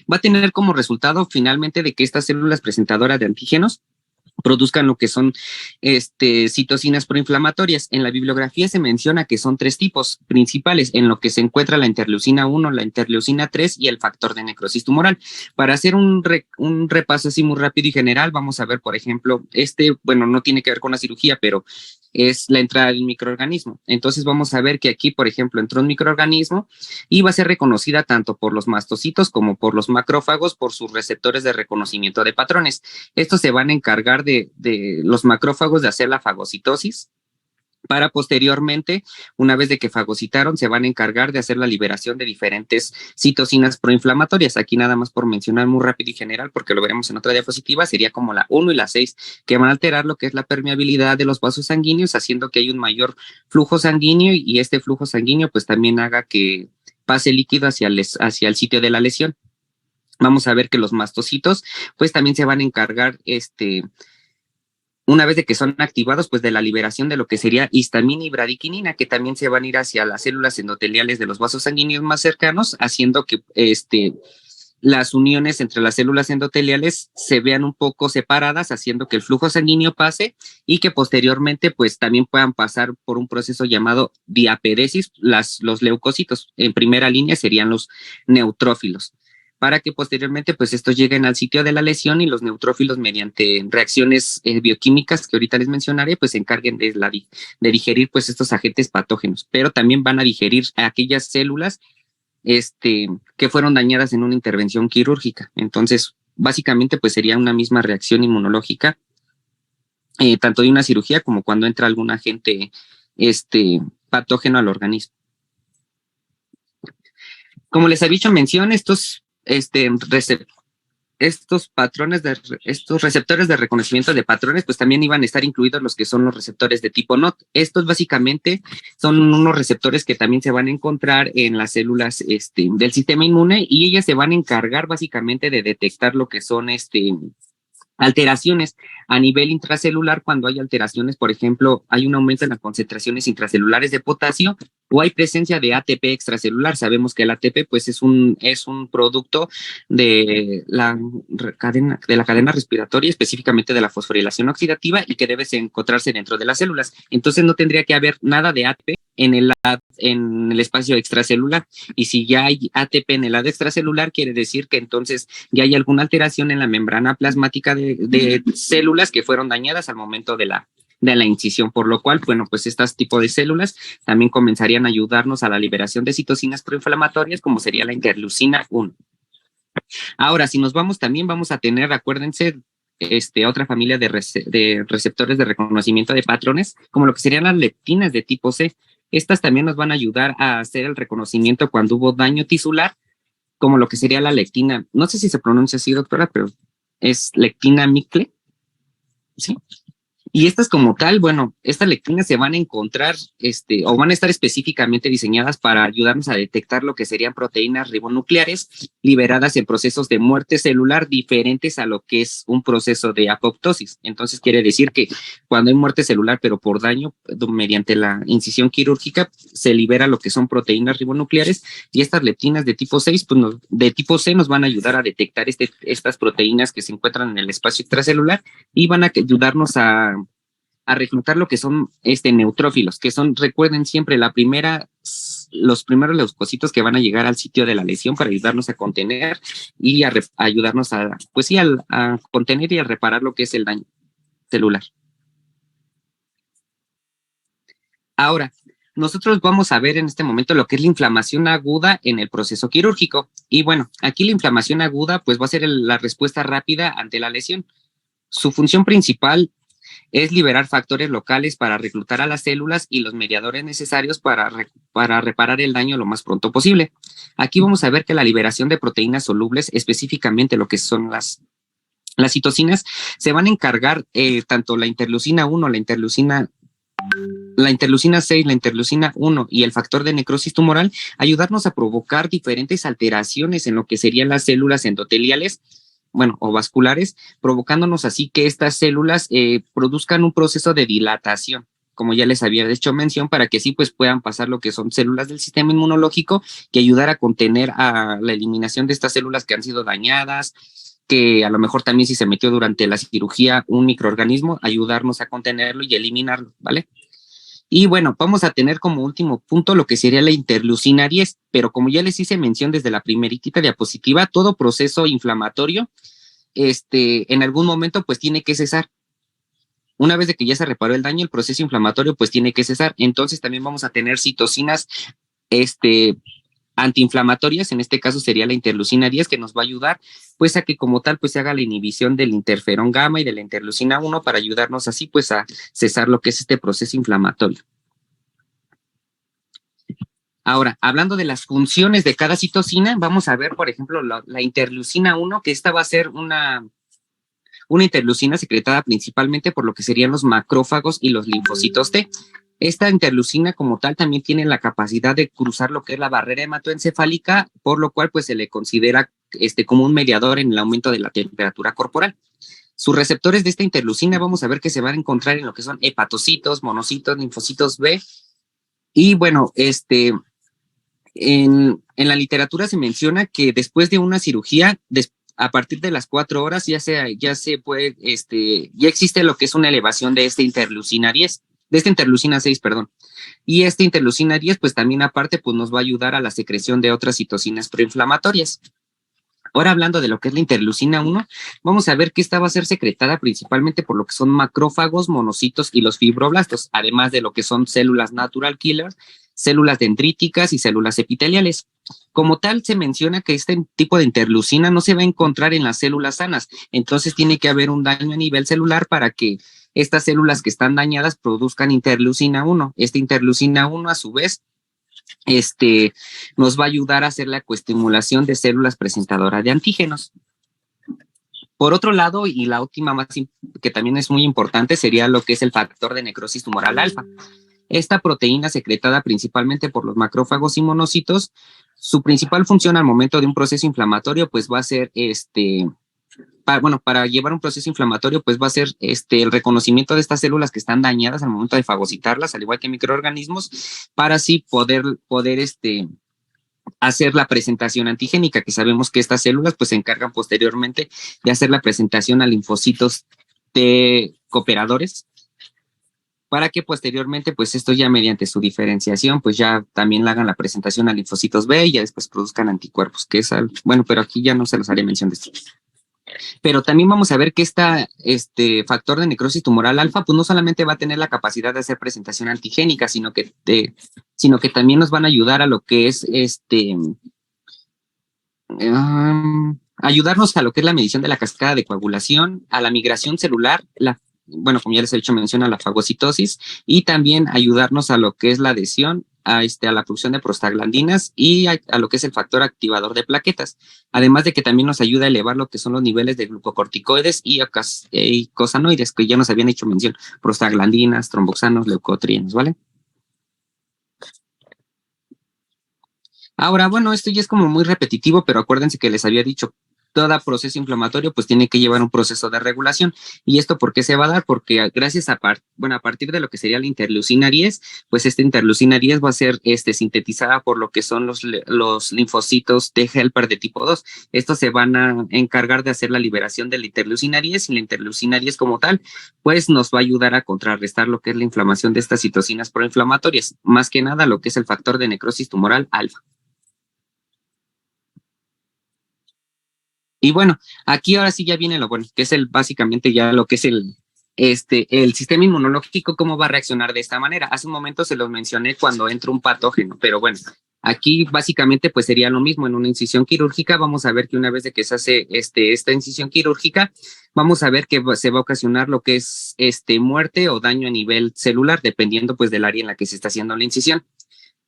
Speaker 5: va a tener como resultado finalmente de que estas células presentadoras de antígenos produzcan lo que son citocinas proinflamatorias. En la bibliografía se menciona que son 3 tipos principales, en lo que se encuentra la interleucina 1, la interleucina 3 y el factor de necrosis tumoral. Para hacer un repaso así muy rápido y general, vamos a ver, por ejemplo, no tiene que ver con la cirugía, pero es la entrada del microorganismo. Entonces vamos a ver que aquí, por ejemplo, entró un microorganismo y va a ser reconocida tanto por los mastocitos como por los macrófagos por sus receptores de reconocimiento de patrones. Estos se van a encargar de los macrófagos de hacer la fagocitosis, para posteriormente, una vez de que fagocitaron, se van a encargar de hacer la liberación de diferentes citocinas proinflamatorias. Aquí nada más por mencionar muy rápido y general, porque lo veremos en otra diapositiva, sería como la 1 y la 6, que van a alterar lo que es la permeabilidad de los vasos sanguíneos, haciendo que haya un mayor flujo sanguíneo y este flujo sanguíneo pues también haga que pase líquido hacia el sitio de la lesión. Vamos a ver que los mastocitos pues también se van a encargar una vez de que son activados, pues de la liberación de lo que sería histamina y bradiquinina, que también se van a ir hacia las células endoteliales de los vasos sanguíneos más cercanos, haciendo que las uniones entre las células endoteliales se vean un poco separadas, haciendo que el flujo sanguíneo pase y que posteriormente pues también puedan pasar por un proceso llamado diapedesis. Los leucocitos en primera línea serían los neutrófilos, para que posteriormente pues estos lleguen al sitio de la lesión y los neutrófilos mediante reacciones bioquímicas que ahorita les mencionaré pues se encarguen de digerir pues estos agentes patógenos, pero también van a digerir a aquellas células que fueron dañadas en una intervención quirúrgica. Entonces básicamente pues sería una misma reacción inmunológica tanto de una cirugía como cuando entra algún agente patógeno al organismo. Como les había hecho mención, estos receptores de reconocimiento de patrones, pues también iban a estar incluidos los que son los receptores de tipo NOT. Estos básicamente son unos receptores que también se van a encontrar en las células del sistema inmune y ellas se van a encargar básicamente de detectar lo que son alteraciones a nivel intracelular. Cuando hay alteraciones, por ejemplo, hay un aumento en las concentraciones intracelulares de potasio o hay presencia de ATP extracelular. Sabemos que el ATP pues es un producto de la cadena respiratoria, específicamente de la fosforilación oxidativa y que debe encontrarse dentro de las células. Entonces no tendría que haber nada de ATP en el espacio extracelular. Y si ya hay ATP en el lado extracelular, quiere decir que entonces ya hay alguna alteración en la membrana plasmática de células que fueron dañadas al momento de la incisión, por lo cual, bueno, pues estos tipos de células también comenzarían a ayudarnos a la liberación de citocinas proinflamatorias, como sería la interleucina 1. Ahora, si nos vamos, también vamos a tener, acuérdense, otra familia de receptores de reconocimiento de patrones, como lo que serían las leptinas de tipo C. Estas también nos van a ayudar a hacer el reconocimiento cuando hubo daño tisular, como lo que sería la lectina. No sé si se pronuncia así, doctora, pero es lectina Micle, ¿sí? Y estas como tal, bueno, estas lectinas se van a encontrar, o van a estar específicamente diseñadas para ayudarnos a detectar lo que serían proteínas ribonucleares liberadas en procesos de muerte celular diferentes a lo que es un proceso de apoptosis. Entonces quiere decir que cuando hay muerte celular, pero por daño, mediante la incisión quirúrgica, se libera lo que son proteínas ribonucleares, y estas leptinas de tipo 6, pues de tipo C nos van a ayudar a detectar estas proteínas que se encuentran en el espacio extracelular y van a ayudarnos a reclutar lo que son neutrófilos, que son, recuerden siempre, los primeros leucocitos que van a llegar al sitio de la lesión para ayudarnos a contener y a ayudarnos a contener y a reparar lo que es el daño celular. Ahora, nosotros vamos a ver en este momento lo que es la inflamación aguda en el proceso quirúrgico. Y bueno, aquí la inflamación aguda pues va a ser la respuesta rápida ante la lesión. Su función principal es liberar factores locales para reclutar a las células y los mediadores necesarios para reparar el daño lo más pronto posible. Aquí vamos a ver que la liberación de proteínas solubles, específicamente lo que son las citocinas, se van a encargar tanto la interleucina 1, la interleucina 6, la interleucina 1 y el factor de necrosis tumoral, ayudarnos a provocar diferentes alteraciones en lo que serían las células endoteliales, o vasculares, provocándonos así que estas células produzcan un proceso de dilatación, como ya les había hecho mención, para que así pues puedan pasar lo que son células del sistema inmunológico, que ayudar a contener a la eliminación de estas células que han sido dañadas, que a lo mejor también si se metió durante la cirugía un microorganismo, ayudarnos a contenerlo y eliminarlo, ¿vale? Y bueno, vamos a tener como último punto lo que sería la interleucina 10, pero como ya les hice mención desde la primeritita diapositiva, todo proceso inflamatorio, en algún momento pues tiene que cesar. Una vez de que ya se reparó el daño, el proceso inflamatorio pues tiene que cesar. Entonces también vamos a tener citocinas, antiinflamatorias, en este caso sería la interleucina 10, que nos va a ayudar pues a que como tal pues se haga la inhibición del interferón gamma y de la interleucina 1 para ayudarnos así pues a cesar lo que es este proceso inflamatorio. Ahora, hablando de las funciones de cada citocina, vamos a ver, por ejemplo, la interleucina 1, que esta va a ser una interleucina secretada principalmente por lo que serían los macrófagos y los linfocitos T. Esta interleucina como tal también tiene la capacidad de cruzar lo que es la barrera hematoencefálica, por lo cual pues se le considera como un mediador en el aumento de la temperatura corporal. Sus receptores de esta interleucina vamos a ver que se van a encontrar en lo que son hepatocitos, monocitos, linfocitos B. Y bueno, en la literatura se menciona que después de una cirugía, a partir de las 4 horas ya existe lo que es una elevación de esta interleucina 10. De esta interleucina 6, perdón. Y esta interleucina 10, pues también aparte, pues nos va a ayudar a la secreción de otras citocinas proinflamatorias. Ahora hablando de lo que es la interleucina 1, vamos a ver que esta va a ser secretada principalmente por lo que son macrófagos, monocitos y los fibroblastos, además de lo que son células natural killer, células dendríticas y células epiteliales. Como tal, se menciona que este tipo de interleucina no se va a encontrar en las células sanas, entonces tiene que haber un daño a nivel celular para que estas células que están dañadas produzcan interleucina 1. Esta interleucina 1, a su vez, nos va a ayudar a hacer la coestimulación de células presentadoras de antígenos. Por otro lado, y la última más que también es muy importante, sería lo que es el factor de necrosis tumoral alfa. Esta proteína secretada principalmente por los macrófagos y monocitos, su principal función al momento de un proceso inflamatorio, pues va a ser para llevar un proceso inflamatorio, pues va a ser el reconocimiento de estas células que están dañadas al momento de fagocitarlas, al igual que microorganismos, para así poder hacer la presentación antigénica, que sabemos que estas células pues se encargan posteriormente de hacer la presentación a linfocitos T cooperadores. para que posteriormente, pues esto ya mediante su diferenciación, pues ya también le hagan la presentación a linfocitos B y ya después produzcan anticuerpos, que es bueno, pero aquí ya no se los haré mención de esto. Pero también vamos a ver que este factor de necrosis tumoral alfa, pues no solamente va a tener la capacidad de hacer presentación antigénica, sino que también nos van a ayudar a lo que es ayudarnos a lo que es la medición de la cascada de coagulación, a la migración celular, bueno, como ya les he dicho, menciona la fagocitosis, y también ayudarnos a lo que es la adhesión a la producción de prostaglandinas y a lo que es el factor activador de plaquetas, además de que también nos ayuda a elevar lo que son los niveles de glucocorticoides y eicosanoides, que ya nos habían hecho mención, prostaglandinas, tromboxanos, leucotrienos, ¿vale? Ahora, bueno, esto ya es como muy repetitivo, pero acuérdense que les había dicho, todo proceso inflamatorio pues tiene que llevar un proceso de regulación. ¿Y esto por qué se va a dar? Porque gracias a partir de lo que sería la interleucina 10, pues esta interleucina 10 va a ser sintetizada por lo que son los linfocitos T helper de tipo 2. Estos se van a encargar de hacer la liberación de la interleucina 10 y la interleucina 10 como tal, pues nos va a ayudar a contrarrestar lo que es la inflamación de estas citocinas proinflamatorias, más que nada lo que es el factor de necrosis tumoral alfa. Y bueno, aquí ahora sí ya viene lo bueno, que es básicamente ya lo que es el sistema inmunológico, cómo va a reaccionar de esta manera. Hace un momento se los mencioné cuando entra un patógeno, pero bueno, aquí básicamente pues sería lo mismo en una incisión quirúrgica. Vamos a ver que una vez de que se hace esta incisión quirúrgica, vamos a ver que se va a ocasionar lo que es muerte o daño a nivel celular, dependiendo pues del área en la que se está haciendo la incisión.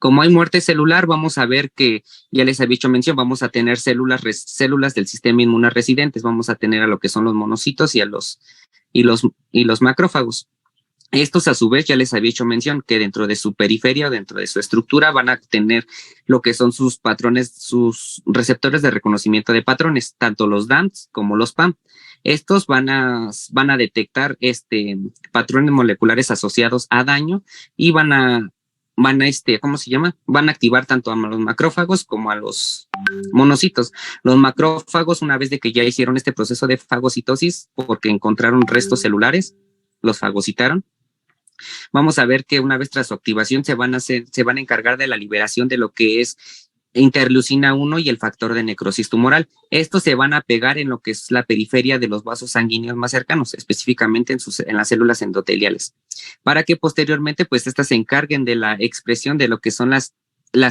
Speaker 5: Como hay muerte celular, vamos a ver que, ya les había hecho mención, vamos a tener células del sistema inmune residentes, vamos a tener a lo que son los monocitos y los macrófagos. Estos a su vez ya les había hecho mención que dentro de su periferia o dentro de su estructura van a tener lo que son sus patrones, sus receptores de reconocimiento de patrones, tanto los DAMPs como los PAM. Estos van a detectar patrones moleculares asociados a daño y van a ¿cómo se llama? Van a activar tanto a los macrófagos como a los monocitos. Los macrófagos, una vez de que ya hicieron este proceso de fagocitosis, porque encontraron restos celulares, los fagocitaron, vamos a ver que una vez tras su activación se van a encargar de la liberación de lo que es interleucina 1 y el factor de necrosis tumoral. Estos se van a pegar en lo que es la periferia de los vasos sanguíneos más cercanos, específicamente en las células endoteliales, para que posteriormente pues estas se encarguen de la expresión de lo que son las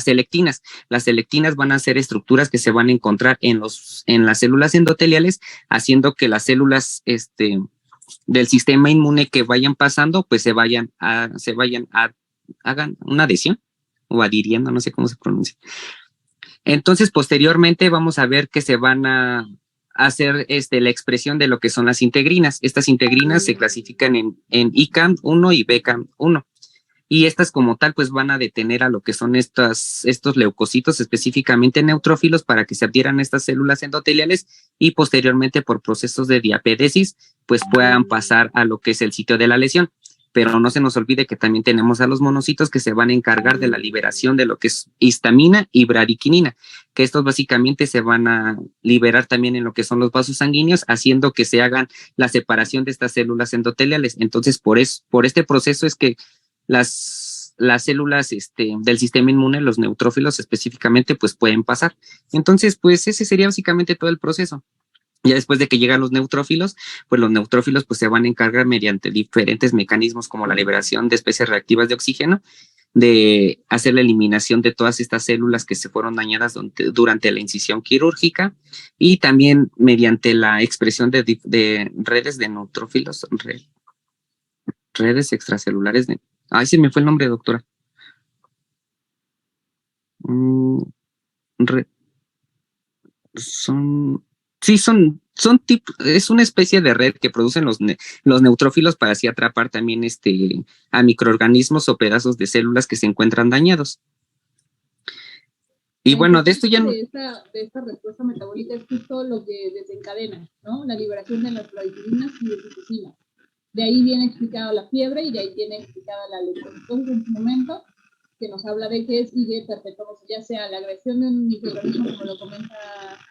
Speaker 5: lectinas. Las lectinas van a ser estructuras que se van a encontrar en las células endoteliales, haciendo que las células del sistema inmune que vayan pasando, pues hagan una adhesión o adhiriendo, no sé cómo se pronuncia. Entonces, posteriormente vamos a ver que se van a hacer la expresión de lo que son las integrinas. Estas integrinas se clasifican en ICAM1 y BCAM1. Y estas como tal, pues van a detener a lo que son estos leucocitos, específicamente neutrófilos, para que se adhieran a estas células endoteliales y posteriormente por procesos de diapedesis, pues puedan pasar a lo que es el sitio de la lesión. Pero no se nos olvide que también tenemos a los monocitos que se van a encargar de la liberación de lo que es histamina y bradiquinina, que estos básicamente se van a liberar también en lo que son los vasos sanguíneos, haciendo que se hagan la separación de estas células endoteliales. Entonces, por este proceso es que las células del sistema inmune, los neutrófilos específicamente, pues pueden pasar. Entonces, pues ese sería básicamente todo el proceso. Ya después de que llegan los neutrófilos, pues los neutrófilos pues se van a encargar mediante diferentes mecanismos como la liberación de especies reactivas de oxígeno, de hacer la eliminación de todas estas células que se fueron dañadas durante la incisión quirúrgica y también mediante la expresión de redes de neutrófilos, redes extracelulares de... Ay, se me fue el nombre, doctora. Es una especie de red que producen los neutrófilos para así atrapar también a microorganismos o pedazos de células que se encuentran dañados. Y bueno, de esto ya no...
Speaker 2: De esta respuesta metabólica es justo lo que desencadena, ¿no? La liberación de las bradicinas y de citocinas. De ahí viene explicada la fiebre y de ahí viene explicada la leucocitosis en su momento, que nos habla de que sigue perpetuándose, ya sea la agresión de un microorganismo, como lo comenta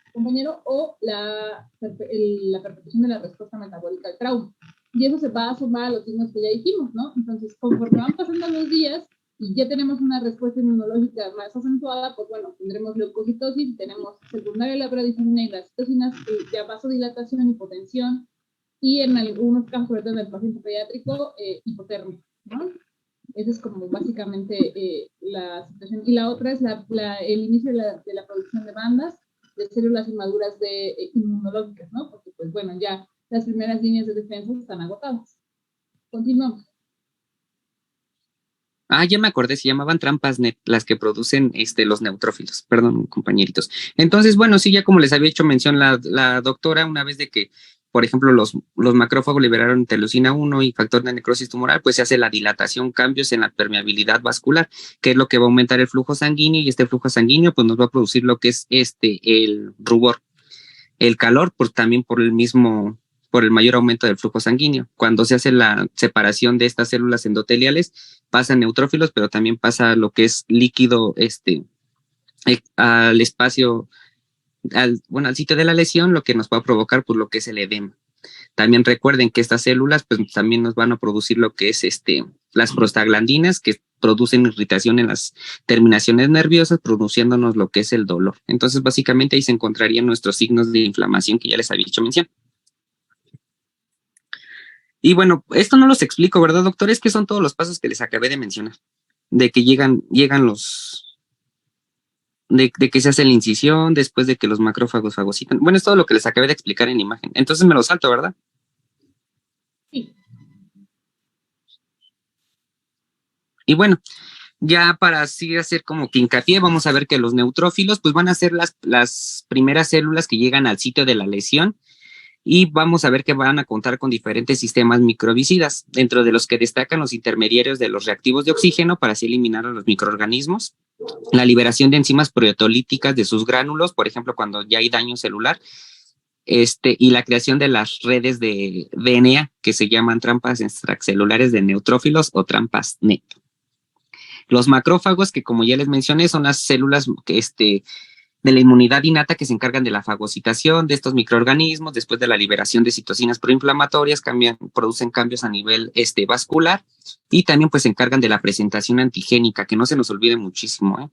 Speaker 2: el compañero, o la perpetuación de la respuesta metabólica al trauma. Y eso se va a sumar a los signos que ya dijimos, ¿no? Entonces, conforme van pasando los días y ya tenemos una respuesta inmunológica más acentuada, pues bueno, tendremos leucocitosis, tenemos secundaria la bradicina y las citocinas, ya vasodilatación, hipotensión, y en algunos casos, sobre todo en el paciente pediátrico, hipotermia, ¿no? Esa es como básicamente la situación. Y la otra es el inicio de la producción de bandas de células inmaduras inmunológicas, ¿no? Porque, pues bueno, ya las primeras líneas de defensa están agotadas. Continuamos.
Speaker 5: Ya me acordé, se llamaban trampas NET, las que producen los neutrófilos. Perdón, compañeritos. Entonces, bueno, sí, ya como les había hecho mención la doctora, una vez de que, por ejemplo, los macrófagos liberaron interleucina 1 y factor de necrosis tumoral, pues se hace la dilatación, cambios en la permeabilidad vascular, que es lo que va a aumentar el flujo sanguíneo, y este flujo sanguíneo pues nos va a producir lo que es el rubor. El calor, pues también por el mayor aumento del flujo sanguíneo. Cuando se hace la separación de estas células endoteliales, pasan neutrófilos, pero también pasa lo que es líquido al espacio, al sitio de la lesión, lo que nos va a provocar pues lo que es el edema. También recuerden que estas células pues también nos van a producir lo que es las prostaglandinas, que producen irritación en las terminaciones nerviosas, produciéndonos lo que es el dolor. Entonces, básicamente ahí se encontrarían nuestros signos de inflamación que ya les había hecho mención. Y bueno, esto no los explico, ¿verdad, doctor? Es que son todos los pasos que les acabé de mencionar, de que llegan de que se hace la incisión, después de que los macrófagos fagocitan. Bueno, es todo lo que les acabé de explicar en imagen. Entonces me lo salto, ¿verdad?
Speaker 2: Sí.
Speaker 5: Y bueno, ya para así hacer como que hincapié, vamos a ver que los neutrófilos pues van a ser las primeras células que llegan al sitio de la lesión, y vamos a ver que van a contar con diferentes sistemas microbicidas, dentro de los que destacan los intermediarios de los reactivos de oxígeno para así eliminar a los microorganismos, la liberación de enzimas proteolíticas de sus gránulos, por ejemplo, cuando ya hay daño celular, y la creación de las redes de DNA que se llaman trampas extracelulares de neutrófilos o trampas NET. Los macrófagos, que como ya les mencioné, son las células de la inmunidad innata que se encargan de la fagocitación de estos microorganismos. Después de la liberación de citocinas proinflamatorias, producen cambios a nivel vascular, y también pues se encargan de la presentación antigénica, que no se nos olvide muchísimo,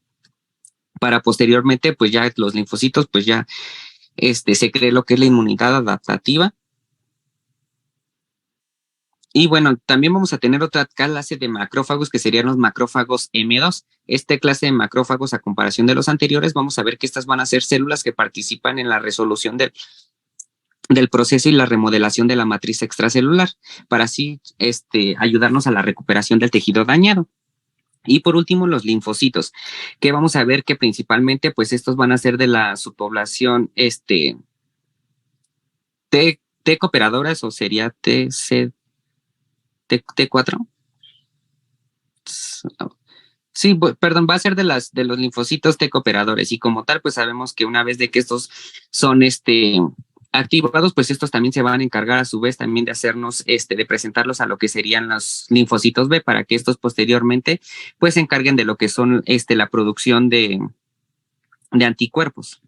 Speaker 5: para posteriormente pues ya los linfocitos pues ya se cree lo que es la inmunidad adaptativa. Y bueno, también vamos a tener otra clase de macrófagos que serían los macrófagos M2. Esta clase de macrófagos, a comparación de los anteriores, vamos a ver que estas van a ser células que participan en la resolución del proceso y la remodelación de la matriz extracelular, para así ayudarnos a la recuperación del tejido dañado. Y por último, los linfocitos, que vamos a ver que principalmente pues estos van a ser de la subpoblación T cooperadoras, o sería T4. Sí, perdón, va a ser de los linfocitos T cooperadores, y como tal, pues sabemos que una vez de que estos son activados, pues estos también se van a encargar a su vez también de hacernos, de presentarlos a lo que serían los linfocitos B, para que estos posteriormente pues se encarguen de lo que son la producción de anticuerpos.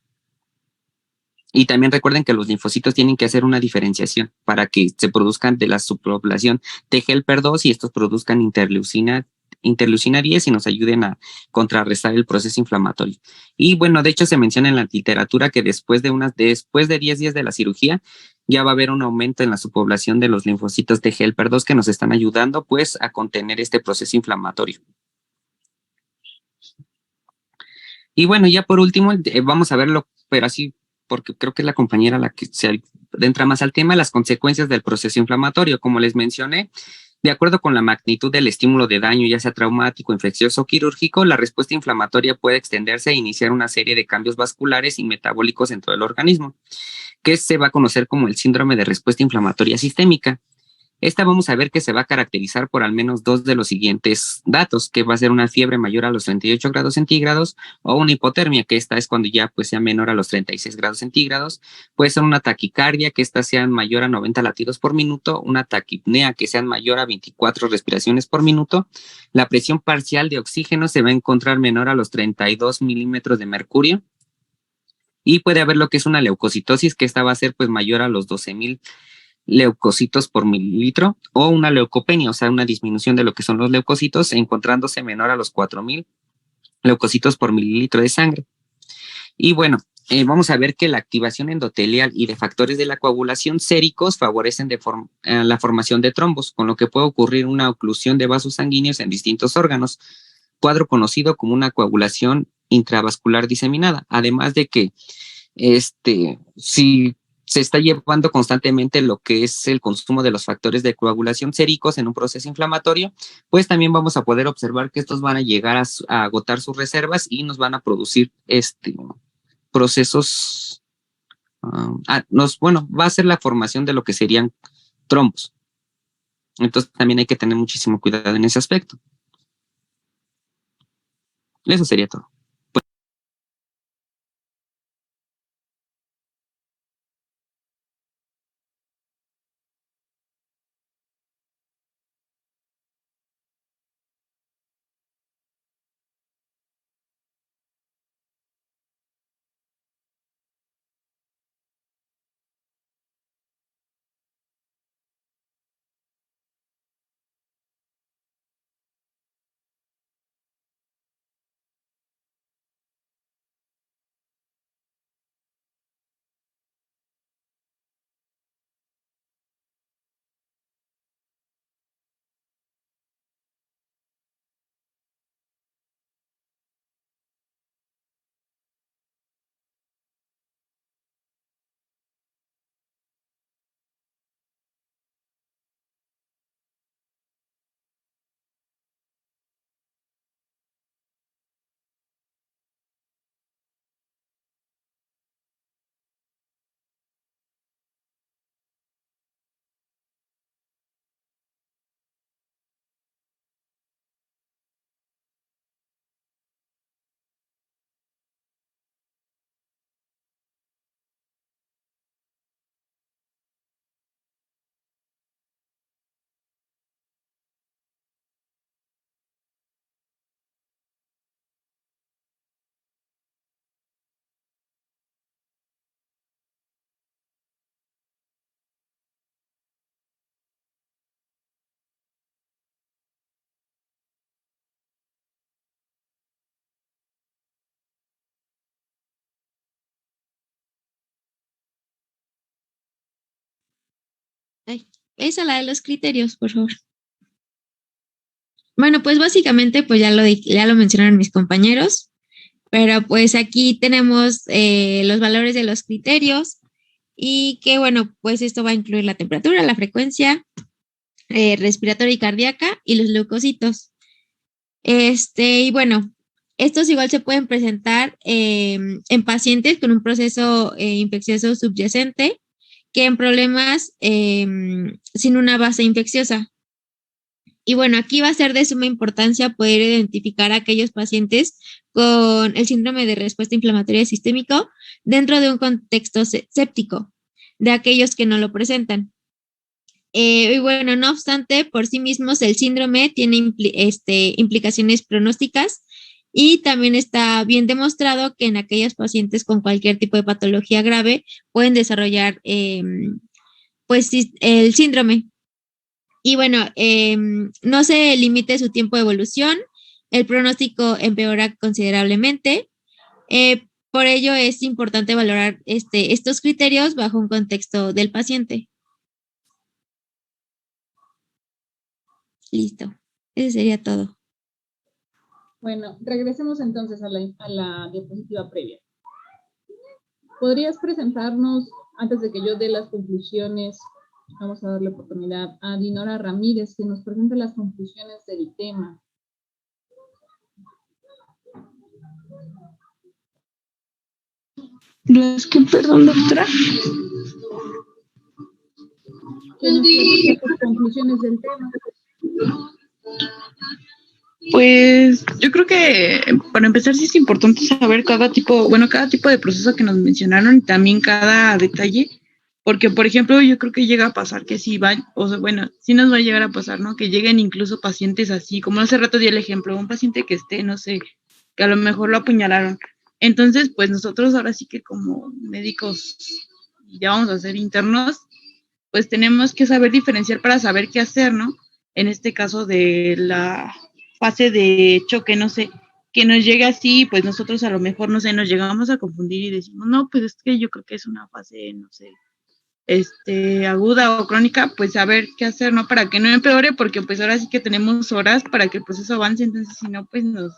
Speaker 5: Y también recuerden que los linfocitos tienen que hacer una diferenciación para que se produzcan de la subpoblación T helper 2 y estos produzcan interleucina 10 y nos ayuden a contrarrestar el proceso inflamatorio. Y bueno, de hecho se menciona en la literatura que después de 10 días de la cirugía ya va a haber un aumento en la subpoblación de los linfocitos T helper 2 que nos están ayudando pues a contener este proceso inflamatorio. Y bueno, ya por último vamos a verlo, pero así, porque creo que es la compañera la que se adentra más al tema, las consecuencias del proceso inflamatorio. Como les mencioné, de acuerdo con la magnitud del estímulo de daño, ya sea traumático, infeccioso o quirúrgico, la respuesta inflamatoria puede extenderse e iniciar una serie de cambios vasculares y metabólicos dentro del organismo, que se va a conocer como el síndrome de respuesta inflamatoria sistémica. Esta vamos a ver que se va a caracterizar por al menos dos de los siguientes datos, que va a ser una fiebre mayor a los 38 grados centígrados o una hipotermia, que esta es cuando ya pues sea menor a los 36 grados centígrados. Puede ser una taquicardia, que esta sea mayor a 90 latidos por minuto, una taquipnea, que sea mayor a 24 respiraciones por minuto. La presión parcial de oxígeno se va a encontrar menor a los 32 milímetros de mercurio. Y puede haber lo que es una leucocitosis, que esta va a ser pues mayor a los 12,000 leucocitos por mililitro, o una leucopenia, o sea, una disminución de lo que son los leucocitos, encontrándose menor a los 4,000 leucocitos por mililitro de sangre. Y bueno, vamos a ver que la activación endotelial y de factores de la coagulación séricos favorecen la formación de trombos, con lo que puede ocurrir una oclusión de vasos sanguíneos en distintos órganos, cuadro conocido como una coagulación intravascular diseminada. Además de que si se está llevando constantemente lo que es el consumo de los factores de coagulación séricos en un proceso inflamatorio, pues también vamos a poder observar que estos van a llegar a agotar sus reservas y nos van a producir procesos, va a ser la formación de lo que serían trombos. Entonces también hay que tener muchísimo cuidado en ese aspecto. Eso sería todo.
Speaker 1: Esa la de los criterios, por favor. Bueno, pues básicamente pues ya lo mencionaron mis compañeros, pero pues aquí tenemos los valores de los criterios y que bueno, pues esto va a incluir la temperatura, la frecuencia respiratoria y cardíaca y los leucocitos. Y bueno, estos igual se pueden presentar en pacientes con un proceso infeccioso subyacente que en problemas sin una base infecciosa. Y bueno, aquí va a ser de suma importancia poder identificar a aquellos pacientes con el síndrome de respuesta inflamatoria sistémico dentro de un contexto séptico, de aquellos que no lo presentan. Y bueno, no obstante, por sí mismos el síndrome tiene implicaciones pronósticas y también está bien demostrado que en aquellos pacientes con cualquier tipo de patología grave pueden desarrollar pues el síndrome. Y bueno, no se limite su tiempo de evolución, el pronóstico empeora considerablemente. Por ello es importante valorar estos criterios bajo un contexto del paciente. Listo, eso sería todo.
Speaker 2: Bueno, regresemos entonces a la diapositiva previa. ¿Podrías presentarnos, antes de que yo dé las conclusiones, vamos a darle oportunidad a Dinora Ramírez, que nos presente las conclusiones del tema?
Speaker 4: Perdón, doctora.
Speaker 2: Que nos presente las conclusiones del tema.
Speaker 4: Pues yo creo que para empezar sí es importante saber cada tipo de proceso que nos mencionaron y también cada detalle, porque por ejemplo yo creo que llega a pasar que sí nos va a llegar a pasar, ¿no? Que lleguen incluso pacientes así, como hace rato di el ejemplo, un paciente que no sé, que a lo mejor lo apuñalaron. Entonces, pues nosotros ahora sí que como médicos ya vamos a ser internos, pues tenemos que saber diferenciar para saber qué hacer, ¿no? En este caso de la fase de choque, no sé, que nos llega así, pues nosotros a lo mejor, no sé, nos llegamos a confundir y decimos, no, pues es que yo creo que es una fase, no sé, aguda o crónica, pues saber qué hacer, ¿no? Para que no empeore, porque pues ahora sí que tenemos horas para que el proceso avance, entonces si no, pues nos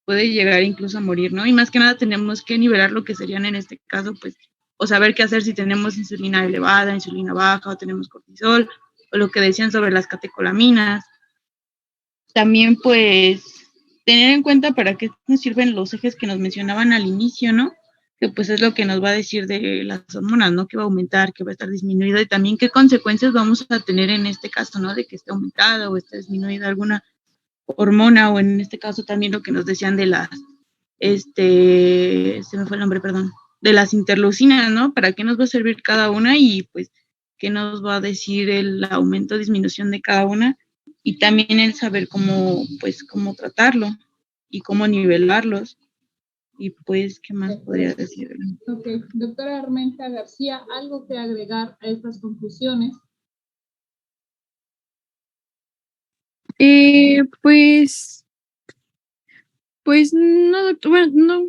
Speaker 4: puede llegar incluso a morir, ¿no? Y más que nada tenemos que nivelar lo que serían en este caso, pues, o saber qué hacer si tenemos insulina elevada, insulina baja, o tenemos cortisol, o lo que decían sobre las catecolaminas. También, pues, tener en cuenta para qué nos sirven los ejes que nos mencionaban al inicio, ¿no? Que pues es lo que nos va a decir de las hormonas, ¿no? Que va a aumentar, que va a estar disminuida, y también qué consecuencias vamos a tener en este caso, ¿no? De que esté aumentada o esté disminuida alguna hormona, o en este caso también lo que nos decían de las, se me fue el nombre, perdón, de las interleucinas, ¿no? ¿Para qué nos va a servir cada una? Y pues, ¿qué nos va a decir el aumento o disminución de cada una? Y también el saber cómo, pues, cómo tratarlo y cómo nivelarlos. Y pues, ¿qué más podría decir?
Speaker 2: Ok, doctora Armenta García, ¿algo que agregar a estas conclusiones?
Speaker 7: Pues no, doctor, bueno, no,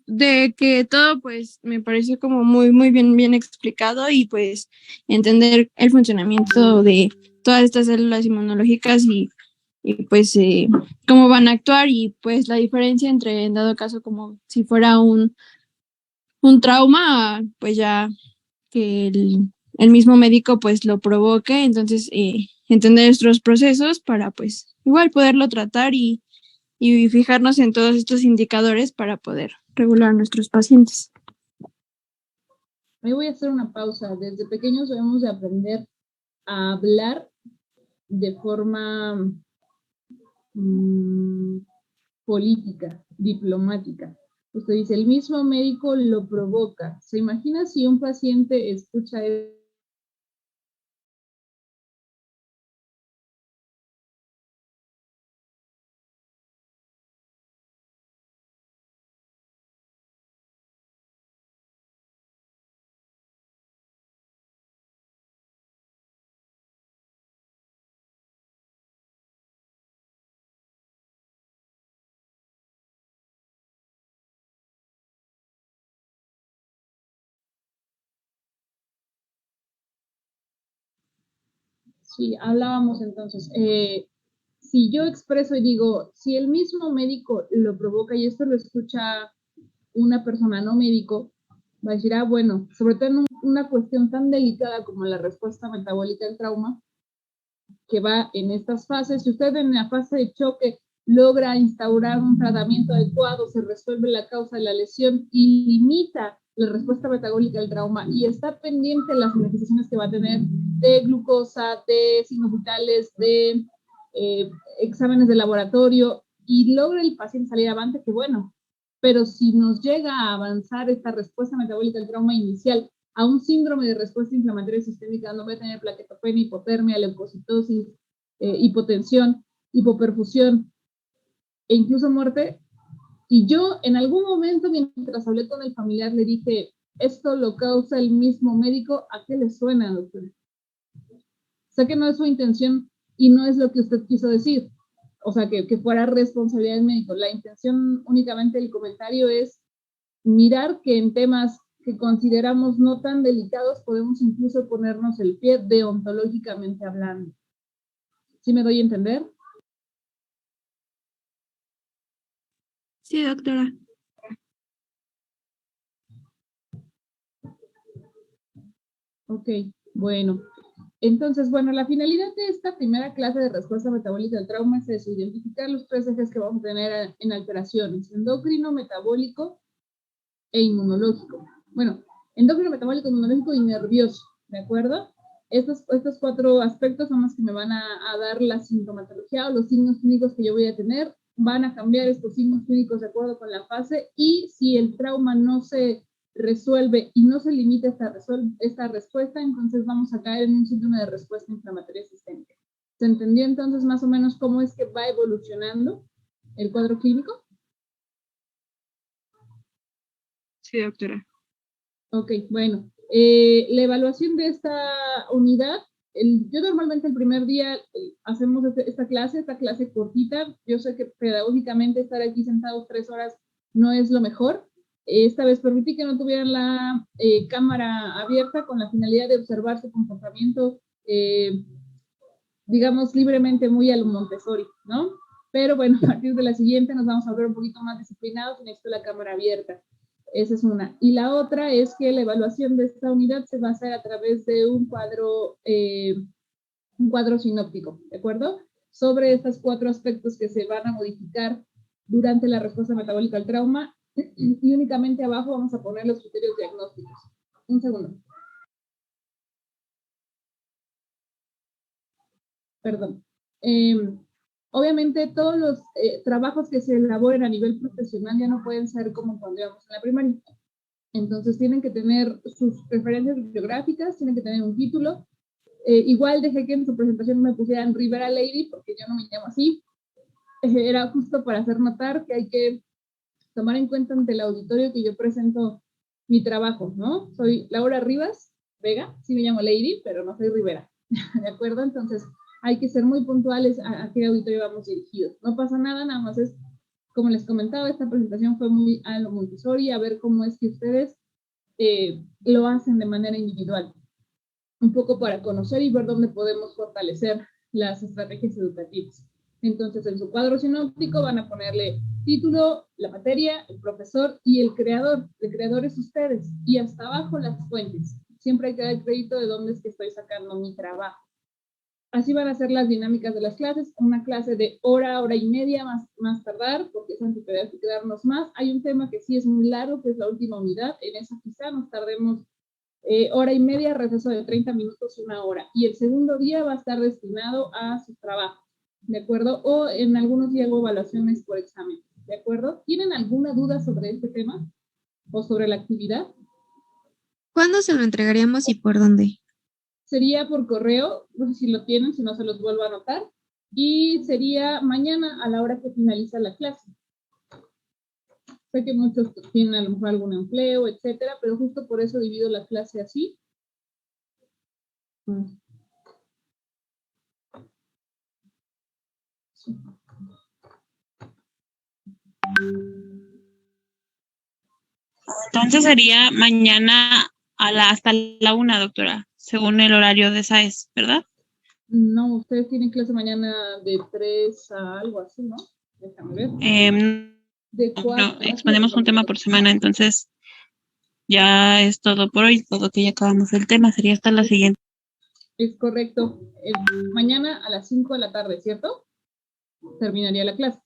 Speaker 7: de que todo pues me pareció como muy bien explicado, y pues entender el funcionamiento de todas estas células inmunológicas, y pues cómo van a actuar, y pues la diferencia entre, en dado caso, como si fuera un trauma, pues ya que el mismo médico pues lo provoque. Entonces entender nuestros procesos para pues igual poderlo tratar, y fijarnos en todos estos indicadores para poder regular a nuestros pacientes.
Speaker 2: Me voy a hacer una pausa. Desde pequeños debemos de aprender a hablar de forma política, diplomática. Usted dice, el mismo médico lo provoca. ¿Se imagina si un paciente escucha Sí, hablábamos entonces. Si yo expreso y digo, si el mismo médico lo provoca y esto lo escucha una persona no médico, va a decir, bueno, sobre todo en una cuestión tan delicada como la respuesta metabólica al trauma, que va en estas fases. Si usted en la fase de choque logra instaurar un tratamiento adecuado, se resuelve la causa de la lesión y limita la respuesta metabólica al trauma, y está pendiente de las manifestaciones que va a tener de glucosa, de signos vitales, de exámenes de laboratorio, y logra el paciente salir avante, que bueno. Pero si nos llega a avanzar esta respuesta metabólica al trauma inicial a un síndrome de respuesta inflamatoria sistémica, donde voy a tener plaquetopenia, hipotermia, leucocitosis, hipotensión, hipoperfusión e incluso muerte. Y yo en algún momento, mientras hablé con el familiar, le dije, ¿esto lo causa el mismo médico? ¿A qué le suena, doctor? Sé que no es su intención y no es lo que usted quiso decir, o sea, que fuera responsabilidad del médico. La intención únicamente del comentario es mirar que en temas que consideramos no tan delicados podemos incluso ponernos el pie deontológicamente hablando. ¿Sí me doy a entender?
Speaker 7: Sí, doctora.
Speaker 2: Ok, bueno. Entonces, bueno, la finalidad de esta primera clase de respuesta metabólica al trauma es eso, identificar los tres ejes que vamos a tener en alteraciones: endocrino, metabólico e inmunológico. Bueno, endocrino, metabólico, inmunológico y nervioso, ¿de acuerdo? Estos cuatro aspectos son los que me van a dar la sintomatología o los signos clínicos que yo voy a tener. Van a cambiar estos signos clínicos de acuerdo con la fase, y si el trauma no se resuelve y no se limita esta respuesta, entonces vamos a caer en un síndrome de respuesta inflamatoria sistémica. ¿Se entendió entonces más o menos cómo es que va evolucionando el cuadro clínico?
Speaker 7: Sí, doctora.
Speaker 2: Ok, bueno. La evaluación de esta unidad, yo normalmente el primer día hacemos esta clase cortita. Yo sé que pedagógicamente estar aquí sentados 3 horas no es lo mejor. Esta vez permití que no tuvieran la cámara abierta con la finalidad de observar su comportamiento, digamos, libremente, muy a lo Montessori, ¿no? Pero bueno, a partir de la siguiente nos vamos a ver un poquito más disciplinados y necesito la cámara abierta. Esa es una. Y la otra es que la evaluación de esta unidad se va a hacer a través de un cuadro sinóptico, ¿de acuerdo? Sobre estos 4 aspectos que se van a modificar durante la respuesta metabólica al trauma, y únicamente abajo vamos a poner los criterios diagnósticos. Un segundo. Perdón. Obviamente todos los trabajos que se elaboren a nivel profesional ya no pueden ser como cuando íbamos en la primaria. Entonces tienen que tener sus referencias bibliográficas, tienen que tener un título. Igual dejé que en su presentación me pusieran Rivera Lady, porque yo no me llamo así. Era justo para hacer notar que hay que tomar en cuenta ante el auditorio que yo presento mi trabajo, ¿no? Soy Laura Rivas Vega, sí me llamo Lady, pero no soy Rivera, ¿de acuerdo? Entonces hay que ser muy puntuales a qué auditorio vamos dirigidos. No pasa nada, nada más es, como les comentaba, esta presentación fue muy a lo Montessori, a ver cómo es que ustedes lo hacen de manera individual. Un poco para conocer y ver dónde podemos fortalecer las estrategias educativas. Entonces, en su cuadro sinóptico van a ponerle título, la materia, el profesor y el creador. El creador es ustedes. Y hasta abajo las fuentes. Siempre hay que dar crédito de dónde es que estoy sacando mi trabajo. Así van a ser las dinámicas de las clases. Una clase de hora y media más tardar, porque es antes de quedarnos más. Hay un tema que sí es muy largo, que es la última unidad. En esa quizá nos tardemos hora y media, receso de 30 minutos, 1 hora. Y el segundo día va a estar destinado a su trabajo, ¿de acuerdo? O en algunos días hago evaluaciones por examen, ¿de acuerdo? ¿Tienen alguna duda sobre este tema o sobre la actividad?
Speaker 1: ¿Cuándo se lo entregaríamos y por dónde?
Speaker 2: Sería por correo, no sé si lo tienen, si no se los vuelvo a anotar, y sería mañana a la hora que finaliza la clase. Sé que muchos tienen a lo mejor algún empleo, etcétera, pero justo por eso divido la clase así. Sí.
Speaker 4: Entonces sería mañana hasta la 1, doctora, según el horario de SAES, ¿verdad?
Speaker 2: No, ustedes tienen clase mañana de 3 a algo así, ¿no? Déjame ver.
Speaker 4: No, exponemos un tema por semana, entonces ya es todo por hoy, todo que ya acabamos el tema, sería hasta la siguiente.
Speaker 2: Es correcto. Mañana a las 5 de la tarde, ¿cierto? Terminaría la clase.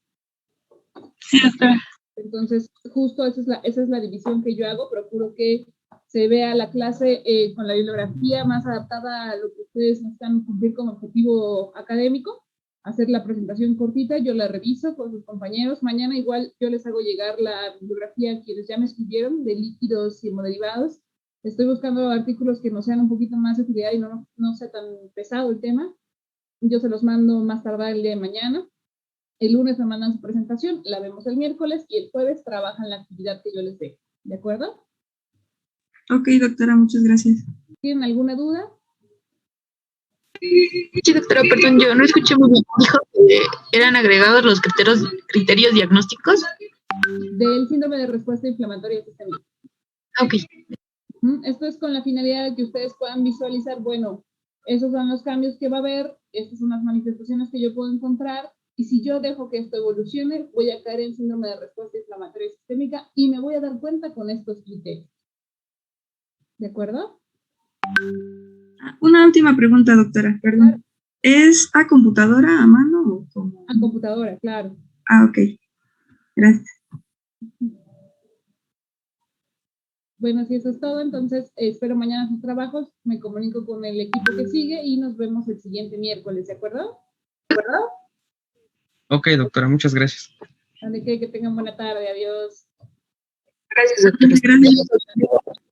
Speaker 4: Sí, doctora.
Speaker 2: Entonces, justo esa es la división que yo hago. Procuro que se vea la clase con la bibliografía más adaptada a lo que ustedes necesitan cumplir como objetivo académico. Hacer la presentación cortita, yo la reviso con sus compañeros. Mañana igual yo les hago llegar la bibliografía a quienes ya me escribieron de líquidos y hemoderivados. Estoy buscando artículos que nos sean un poquito más de utilidad y no sea tan pesado el tema. Yo se los mando más tardar el día de mañana. El lunes me mandan su presentación, la vemos el miércoles y el jueves trabajan la actividad que yo les dejo. ¿De acuerdo?
Speaker 8: Ok, doctora, muchas gracias.
Speaker 2: ¿Tienen alguna duda?
Speaker 4: Sí, doctora, perdón, yo no escuché muy bien. Dijo que eran agregados los criterios diagnósticos
Speaker 2: del síndrome de respuesta inflamatoria sistémica.
Speaker 4: Ok.
Speaker 2: Esto es con la finalidad de que ustedes puedan visualizar, bueno, esos son los cambios que va a haber, estas son las manifestaciones que yo puedo encontrar, y si yo dejo que esto evolucione, voy a caer en síndrome de respuesta inflamatoria sistémica y me voy a dar cuenta con estos criterios. ¿De acuerdo?
Speaker 8: Una última pregunta, doctora, perdón. Claro. ¿Es a computadora, a mano o cómo?
Speaker 2: A computadora, claro.
Speaker 8: Ok. Gracias.
Speaker 2: Bueno, si eso es todo, entonces espero mañana sus trabajos, me comunico con el equipo que sigue y nos vemos el siguiente miércoles, ¿de acuerdo? ¿De acuerdo?
Speaker 5: Ok, doctora, muchas gracias.
Speaker 2: Que tengan buena tarde, adiós.
Speaker 4: Gracias, doctora.
Speaker 8: Gracias.